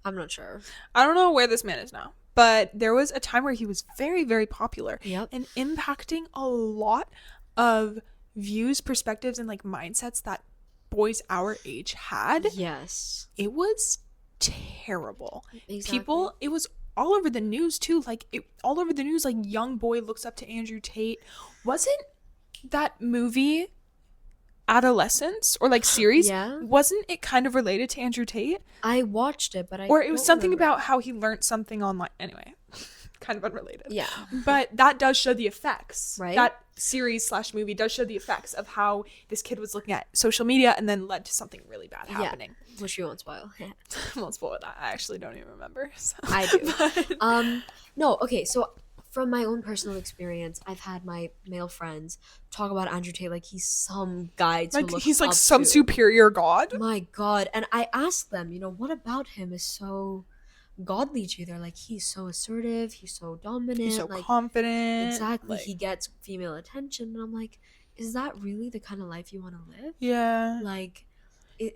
[SPEAKER 1] I'm not sure.
[SPEAKER 2] I don't know where this man is now, but there was a time where he was very, very popular
[SPEAKER 1] Yep.
[SPEAKER 2] and impacting a lot of views, perspectives, and like mindsets that boys our age had.
[SPEAKER 1] Yes.
[SPEAKER 2] It was terrible.
[SPEAKER 1] Exactly.
[SPEAKER 2] People, it was all over the news too. Like, all over the news, like, young boy looks up to Andrew Tate. Wasn't that movie Adolescence or like series?
[SPEAKER 1] Yeah.
[SPEAKER 2] Wasn't it kind of related to Andrew Tate?
[SPEAKER 1] I watched it, but I
[SPEAKER 2] Or it was
[SPEAKER 1] don't
[SPEAKER 2] something
[SPEAKER 1] remember.
[SPEAKER 2] about how he learned something online. Anyway, kind of unrelated.
[SPEAKER 1] Yeah.
[SPEAKER 2] But that does show the effects.
[SPEAKER 1] Right?
[SPEAKER 2] That series slash movie does show the effects of how this kid was looking at social media and then led to something really bad
[SPEAKER 1] Yeah.
[SPEAKER 2] happening.
[SPEAKER 1] Which you won't spoil.
[SPEAKER 2] I won't spoil that. I actually don't even remember. So.
[SPEAKER 1] I do.
[SPEAKER 2] But,
[SPEAKER 1] No, okay, so from my own personal experience, I've had my male friends talk about Andrew Tate like he's some guy to
[SPEAKER 2] like
[SPEAKER 1] look
[SPEAKER 2] he's like
[SPEAKER 1] up
[SPEAKER 2] some
[SPEAKER 1] to.
[SPEAKER 2] superior god.
[SPEAKER 1] My God. And I asked them, you know, what about him is so godly to you? They're like, he's so assertive, he's so
[SPEAKER 2] He's so
[SPEAKER 1] dominant, like
[SPEAKER 2] confident.
[SPEAKER 1] exactly,
[SPEAKER 2] Like
[SPEAKER 1] he gets female attention. And I'm like, is that really the kind of life you want to live?
[SPEAKER 2] yeah.
[SPEAKER 1] Like,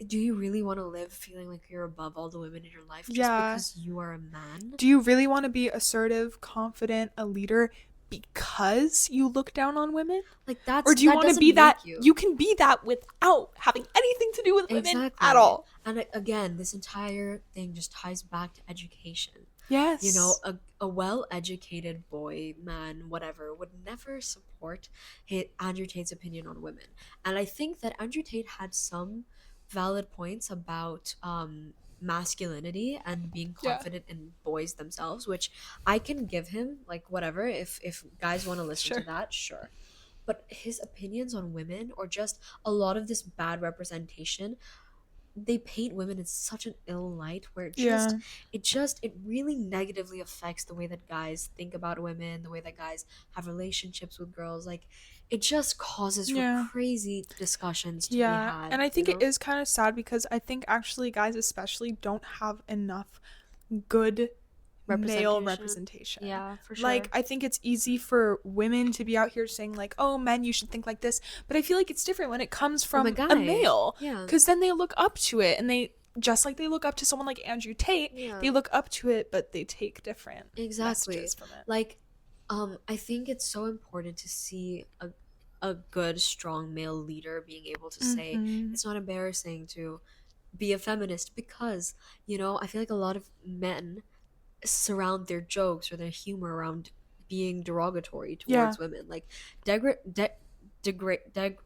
[SPEAKER 1] do you really want to live feeling like you're above all the women in your life just
[SPEAKER 2] Yeah.
[SPEAKER 1] because you are a man?
[SPEAKER 2] Do you really want to be assertive, confident, a leader because you look down on women?
[SPEAKER 1] Like
[SPEAKER 2] Or do you
[SPEAKER 1] that
[SPEAKER 2] want to
[SPEAKER 1] doesn't
[SPEAKER 2] be that?
[SPEAKER 1] make you.
[SPEAKER 2] You can be that without having anything to do with women
[SPEAKER 1] Exactly.
[SPEAKER 2] at all.
[SPEAKER 1] And again, this entire thing just ties back to education.
[SPEAKER 2] Yes.
[SPEAKER 1] You know, a well-educated boy, man, whatever, would never support Andrew Tate's opinion on women. And I think that Andrew Tate had some valid points about masculinity and being
[SPEAKER 2] Yeah.
[SPEAKER 1] confident in boys themselves, which I can give him, like whatever, if guys want to listen to
[SPEAKER 2] Sure.
[SPEAKER 1] that, sure. But his opinions on women, or just a lot of this bad representation, they paint women in such an ill light where
[SPEAKER 2] Yeah.
[SPEAKER 1] it really negatively affects the way that guys think about women, the way that guys have relationships with girls. Like it just causes for
[SPEAKER 2] Yeah.
[SPEAKER 1] crazy discussions to be
[SPEAKER 2] Yeah.
[SPEAKER 1] had,
[SPEAKER 2] And I
[SPEAKER 1] you
[SPEAKER 2] think it
[SPEAKER 1] know?
[SPEAKER 2] is kind of sad because I think actually guys especially don't have enough good male representation.
[SPEAKER 1] Yeah, for sure.
[SPEAKER 2] Like I think it's easy for women to be out here saying like, "Oh, men, you should think like this." But I feel like it's different when it comes
[SPEAKER 1] From
[SPEAKER 2] from
[SPEAKER 1] a
[SPEAKER 2] a
[SPEAKER 1] guy.
[SPEAKER 2] male
[SPEAKER 1] Yeah.
[SPEAKER 2] cuz then they look up to it and they just like they look up to someone like Andrew Tate,
[SPEAKER 1] Yeah.
[SPEAKER 2] they look up to it but they take different
[SPEAKER 1] Exactly.
[SPEAKER 2] messages from it.
[SPEAKER 1] Like I think it's so important to see a good strong male leader being able to say
[SPEAKER 2] Mhm.
[SPEAKER 1] it's not embarrassing to be a feminist, because you know I feel like a lot of men surround their jokes or their humor around being derogatory
[SPEAKER 2] Yeah.
[SPEAKER 1] towards women, like degra- de- degrade deg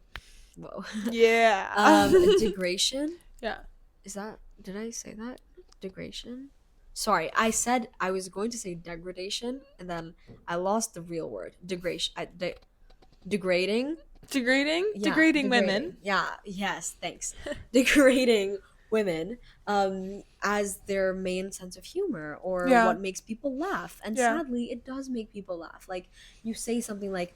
[SPEAKER 1] whoa
[SPEAKER 2] Yeah.
[SPEAKER 1] degradation,
[SPEAKER 2] Yeah.
[SPEAKER 1] is that, did I say that, degradation, Sorry, I said I was going to say degradation, and then I lost the real word. Degradation. Degrading.
[SPEAKER 2] Degrading?
[SPEAKER 1] Yeah,
[SPEAKER 2] Degrading women.
[SPEAKER 1] degrading. Yeah, yes, thanks. Degrading women as their main sense of humor or
[SPEAKER 2] Yeah.
[SPEAKER 1] what makes people laugh. And
[SPEAKER 2] Yeah.
[SPEAKER 1] sadly, it does make people laugh. Like you say something like,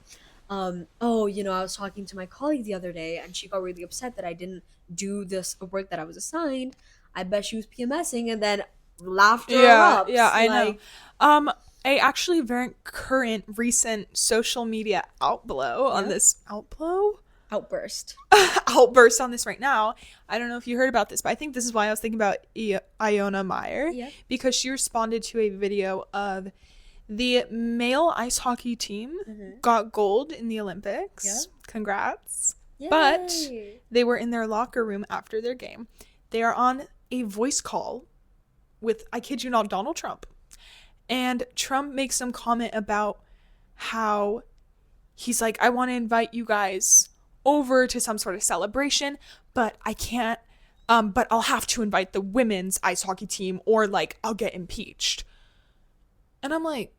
[SPEAKER 1] oh, I was talking to my colleague the other day and she got really upset that I didn't do this work that I was assigned. I bet she was PMSing, and then laughter
[SPEAKER 2] Yeah, yeah,
[SPEAKER 1] erupts.
[SPEAKER 2] I know.
[SPEAKER 1] Like,
[SPEAKER 2] Um, a actually very current, recent social media outblow on
[SPEAKER 1] yep,
[SPEAKER 2] this outblow
[SPEAKER 1] outburst.
[SPEAKER 2] outburst on this right now. I don't know if you heard about this, but I think this is why I was thinking about Iona Meyer,
[SPEAKER 1] Yep.
[SPEAKER 2] because she responded to a video of the male ice hockey team
[SPEAKER 1] Mm-hmm.
[SPEAKER 2] got gold in the
[SPEAKER 1] Yep.
[SPEAKER 2] Olympics. Congrats. But
[SPEAKER 1] Yay.
[SPEAKER 2] they were in their locker room after their game. They are on a voice call with, I kid you not, Donald Trump. And Trump makes some comment about how he's like, I want to invite you guys over to some sort of celebration, but I can't, but I'll have to invite the women's ice hockey team or like I'll get impeached. And I'm like,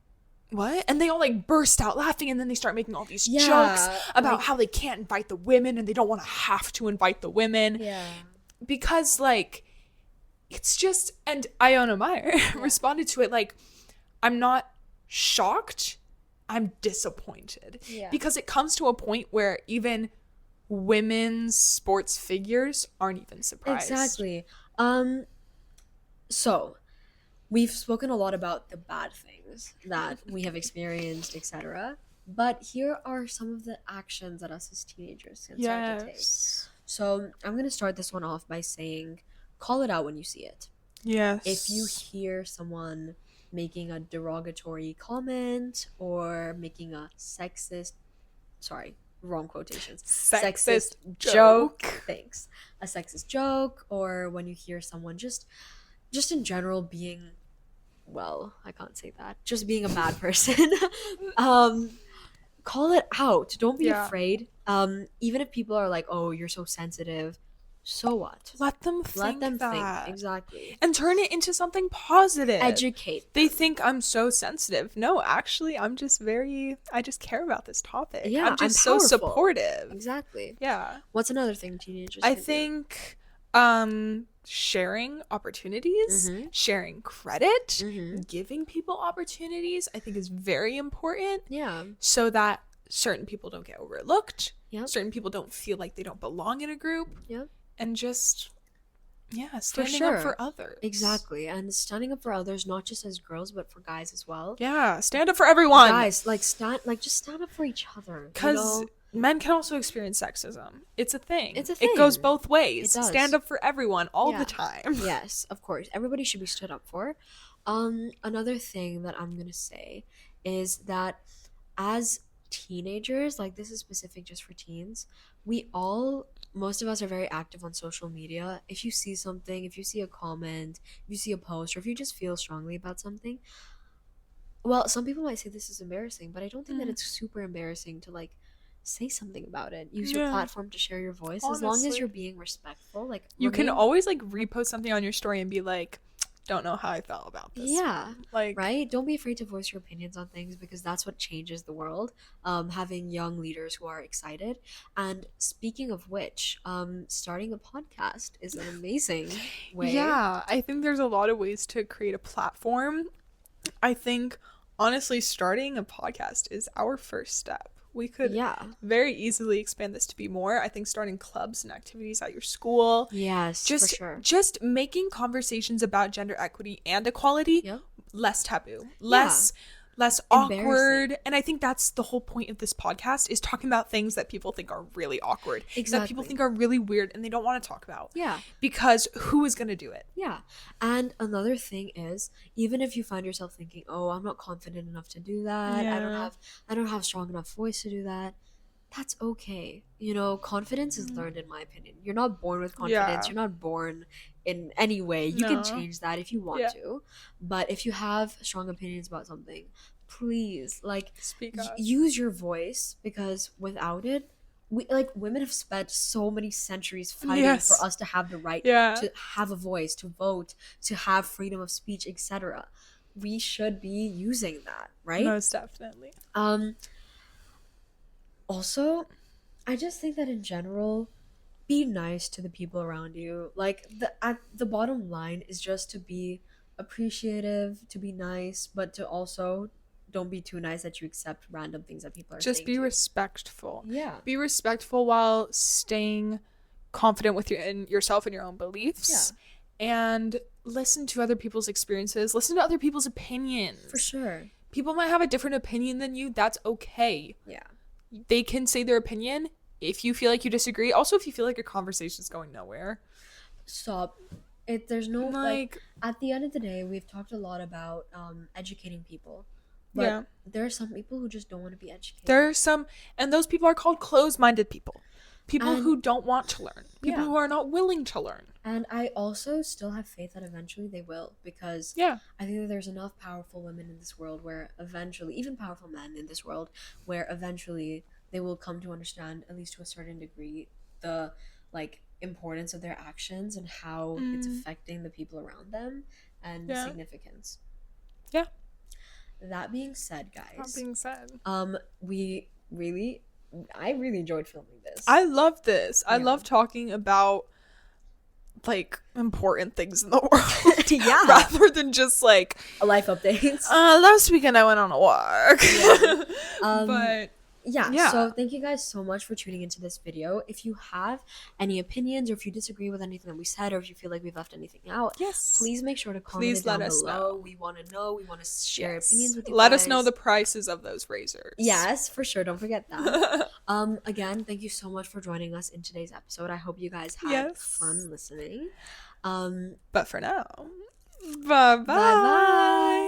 [SPEAKER 2] what? And they all like burst out laughing, and then they start making all these jokes
[SPEAKER 1] Yeah,
[SPEAKER 2] about
[SPEAKER 1] like,
[SPEAKER 2] how they can't invite the women and they don't want to have to invite the women
[SPEAKER 1] yeah.
[SPEAKER 2] because like it's just, and Iona Meyer responded to it like, I'm not shocked, I'm disappointed.
[SPEAKER 1] Yeah.
[SPEAKER 2] Because it comes to a point where even women's sports figures aren't even surprised.
[SPEAKER 1] Exactly. So we've spoken a lot about the bad things that we have experienced, etc. But here are some of the actions that us as teenagers can start to take.
[SPEAKER 2] Yes.
[SPEAKER 1] So I'm gonna start this one off by saying, call it out when you see it.
[SPEAKER 2] Yes.
[SPEAKER 1] If you hear someone making a derogatory comment or making a sexist, sorry, wrong quotations,
[SPEAKER 2] Sexist
[SPEAKER 1] joke.
[SPEAKER 2] joke.
[SPEAKER 1] Thanks. A sexist joke, or when you hear someone just in general being, well, I can't say that, just being a bad person, call it out. Don't be
[SPEAKER 2] Yeah.
[SPEAKER 1] afraid. Even if people are like, oh, you're so sensitive, so what?
[SPEAKER 2] Let them
[SPEAKER 1] Let
[SPEAKER 2] think
[SPEAKER 1] them
[SPEAKER 2] that.
[SPEAKER 1] think. Exactly.
[SPEAKER 2] And turn it into something positive.
[SPEAKER 1] Educate
[SPEAKER 2] They
[SPEAKER 1] them.
[SPEAKER 2] think I'm so sensitive. No, actually, I just care about this topic.
[SPEAKER 1] Yeah,
[SPEAKER 2] I'm just
[SPEAKER 1] I'm
[SPEAKER 2] so
[SPEAKER 1] powerful.
[SPEAKER 2] supportive.
[SPEAKER 1] Exactly.
[SPEAKER 2] Yeah.
[SPEAKER 1] What's another thing teenagers
[SPEAKER 2] I
[SPEAKER 1] can do?
[SPEAKER 2] think sharing opportunities,
[SPEAKER 1] Mhm.
[SPEAKER 2] sharing credit,
[SPEAKER 1] Mhm.
[SPEAKER 2] giving people opportunities, I think is very important
[SPEAKER 1] Yeah.
[SPEAKER 2] so that certain people don't get overlooked.
[SPEAKER 1] Yep.
[SPEAKER 2] Certain people don't feel like they don't belong in a group.
[SPEAKER 1] Yep.
[SPEAKER 2] And just, yeah, standing
[SPEAKER 1] sure.
[SPEAKER 2] up for others.
[SPEAKER 1] Exactly. And standing up for others, not just as girls, but for guys as well.
[SPEAKER 2] Yeah, stand up for everyone.
[SPEAKER 1] Guys, like just stand up for each other.
[SPEAKER 2] Because men can also experience sexism. It's a thing.
[SPEAKER 1] It's a
[SPEAKER 2] It goes
[SPEAKER 1] thing.
[SPEAKER 2] both ways.
[SPEAKER 1] It does.
[SPEAKER 2] Stand up for everyone all
[SPEAKER 1] Yeah.
[SPEAKER 2] the time.
[SPEAKER 1] Yes, of course. Everybody should be stood up for. Another thing that I'm gonna say is that as teenagers, like this is specific just for teens, most of us are very active on social media. If you see something, if you see a comment, if you see a post, or if you just feel strongly about something, well, some people might say this is embarrassing, but I don't think that it's super embarrassing to like say something about it. Use your
[SPEAKER 2] Yeah.
[SPEAKER 1] platform to share your voice as long as
[SPEAKER 2] Honestly.
[SPEAKER 1] you're being respectful. Like
[SPEAKER 2] You can
[SPEAKER 1] remain-
[SPEAKER 2] always like repost something on your story and be like, don't know how I felt about this.
[SPEAKER 1] Yeah,
[SPEAKER 2] Like,
[SPEAKER 1] right? Don't be afraid to voice your opinions on things because that's what changes the world. Having young leaders who are excited. And speaking of which, starting a podcast is an amazing way.
[SPEAKER 2] yeah, I think there's a lot of ways to create a platform. I think honestly starting a podcast is our first step. We could
[SPEAKER 1] Yeah.
[SPEAKER 2] very easily expand this to be more. I think starting clubs and activities at your school,
[SPEAKER 1] Yes,
[SPEAKER 2] just
[SPEAKER 1] for sure.
[SPEAKER 2] just making conversations about gender equity and equality
[SPEAKER 1] Yep.
[SPEAKER 2] less taboo, less
[SPEAKER 1] Embarrassing.
[SPEAKER 2] awkward. And I think that's the whole point of this podcast, is talking about things that people think are really awkward, that people
[SPEAKER 1] Exactly.
[SPEAKER 2] think are really weird and they don't want to talk about.
[SPEAKER 1] Yeah.
[SPEAKER 2] Because who is going to do it?
[SPEAKER 1] Yeah. And another thing is, even if you find yourself thinking, "Oh, I'm not confident enough to do that.
[SPEAKER 2] Yeah.
[SPEAKER 1] I don't have strong enough voice to do that." That's okay. Confidence is learned in my opinion. You're not born with confidence.
[SPEAKER 2] Yeah.
[SPEAKER 1] You're not born in any way. You can
[SPEAKER 2] No.
[SPEAKER 1] change that if you want
[SPEAKER 2] Yeah.
[SPEAKER 1] to. But if you have strong opinions about something, please
[SPEAKER 2] Speak up.
[SPEAKER 1] use your voice, because without it, we like women have spent so many centuries fighting for
[SPEAKER 2] Yes.
[SPEAKER 1] us to have the right
[SPEAKER 2] Yeah.
[SPEAKER 1] to have a voice, to vote, to have freedom of speech, etc. We should be using that, right?
[SPEAKER 2] Most definitely.
[SPEAKER 1] um Also, I just think that in general, be nice to the people around you. Like the bottom line is just to be appreciative, to be nice, but to also don't be too nice that you accept random things that people are
[SPEAKER 2] Just
[SPEAKER 1] saying
[SPEAKER 2] be
[SPEAKER 1] to you.
[SPEAKER 2] respectful.
[SPEAKER 1] Yeah.
[SPEAKER 2] Be respectful while staying confident with in yourself and your own
[SPEAKER 1] Yeah,
[SPEAKER 2] beliefs, and listen to other people's experiences, listen to other people's
[SPEAKER 1] for
[SPEAKER 2] opinions.
[SPEAKER 1] sure.
[SPEAKER 2] People might have a different opinion than you. That's okay.
[SPEAKER 1] Yeah.
[SPEAKER 2] They can say their opinion if you feel like you disagree. Also, if you feel like your conversation is going nowhere.
[SPEAKER 1] Stop. There's no like
[SPEAKER 2] Like,
[SPEAKER 1] at the end of the day, we've talked a lot about educating people. But
[SPEAKER 2] yeah.
[SPEAKER 1] there are some people who just don't want to be
[SPEAKER 2] There
[SPEAKER 1] educated.
[SPEAKER 2] are some, and those people are called closed minded people. People
[SPEAKER 1] And
[SPEAKER 2] who don't want to learn, people
[SPEAKER 1] yeah.
[SPEAKER 2] who are not willing to learn.
[SPEAKER 1] And I also still have faith that eventually they will, because
[SPEAKER 2] Yeah.
[SPEAKER 1] I think that there's enough powerful women in this world where eventually, even powerful men in this world, where eventually they will come to understand, at least to a certain degree, the like importance of their actions and how it's
[SPEAKER 2] Mm,
[SPEAKER 1] affecting the people around them and the
[SPEAKER 2] yeah.
[SPEAKER 1] significance.
[SPEAKER 2] Yeah.
[SPEAKER 1] That being said,
[SPEAKER 2] That
[SPEAKER 1] guys,
[SPEAKER 2] being said,
[SPEAKER 1] we really, I really enjoyed filming this.
[SPEAKER 2] I love this. I
[SPEAKER 1] Yeah.
[SPEAKER 2] love talking about like important things in the world.
[SPEAKER 1] Yeah.
[SPEAKER 2] Rather than just like
[SPEAKER 1] Life updates.
[SPEAKER 2] last weekend I went on a walk.
[SPEAKER 1] Yeah.
[SPEAKER 2] But
[SPEAKER 1] Yeah,
[SPEAKER 2] yeah.
[SPEAKER 1] so thank you guys so much for tuning into this video. If you have any opinions, or if you disagree with anything that we said, or if you feel like we've left anything out,
[SPEAKER 2] Yes.
[SPEAKER 1] please make sure to comment
[SPEAKER 2] Please
[SPEAKER 1] it down
[SPEAKER 2] let us
[SPEAKER 1] below.
[SPEAKER 2] know.
[SPEAKER 1] We want to know. We want to share
[SPEAKER 2] Yes.
[SPEAKER 1] opinions with you
[SPEAKER 2] Let
[SPEAKER 1] guys.
[SPEAKER 2] us know the prices of those razors.
[SPEAKER 1] Yes, for sure. Don't forget that. Again, thank you so much for joining us in today's episode. I hope you guys had
[SPEAKER 2] Yes.
[SPEAKER 1] fun listening.
[SPEAKER 2] But for now, bye bye.
[SPEAKER 1] Bye bye.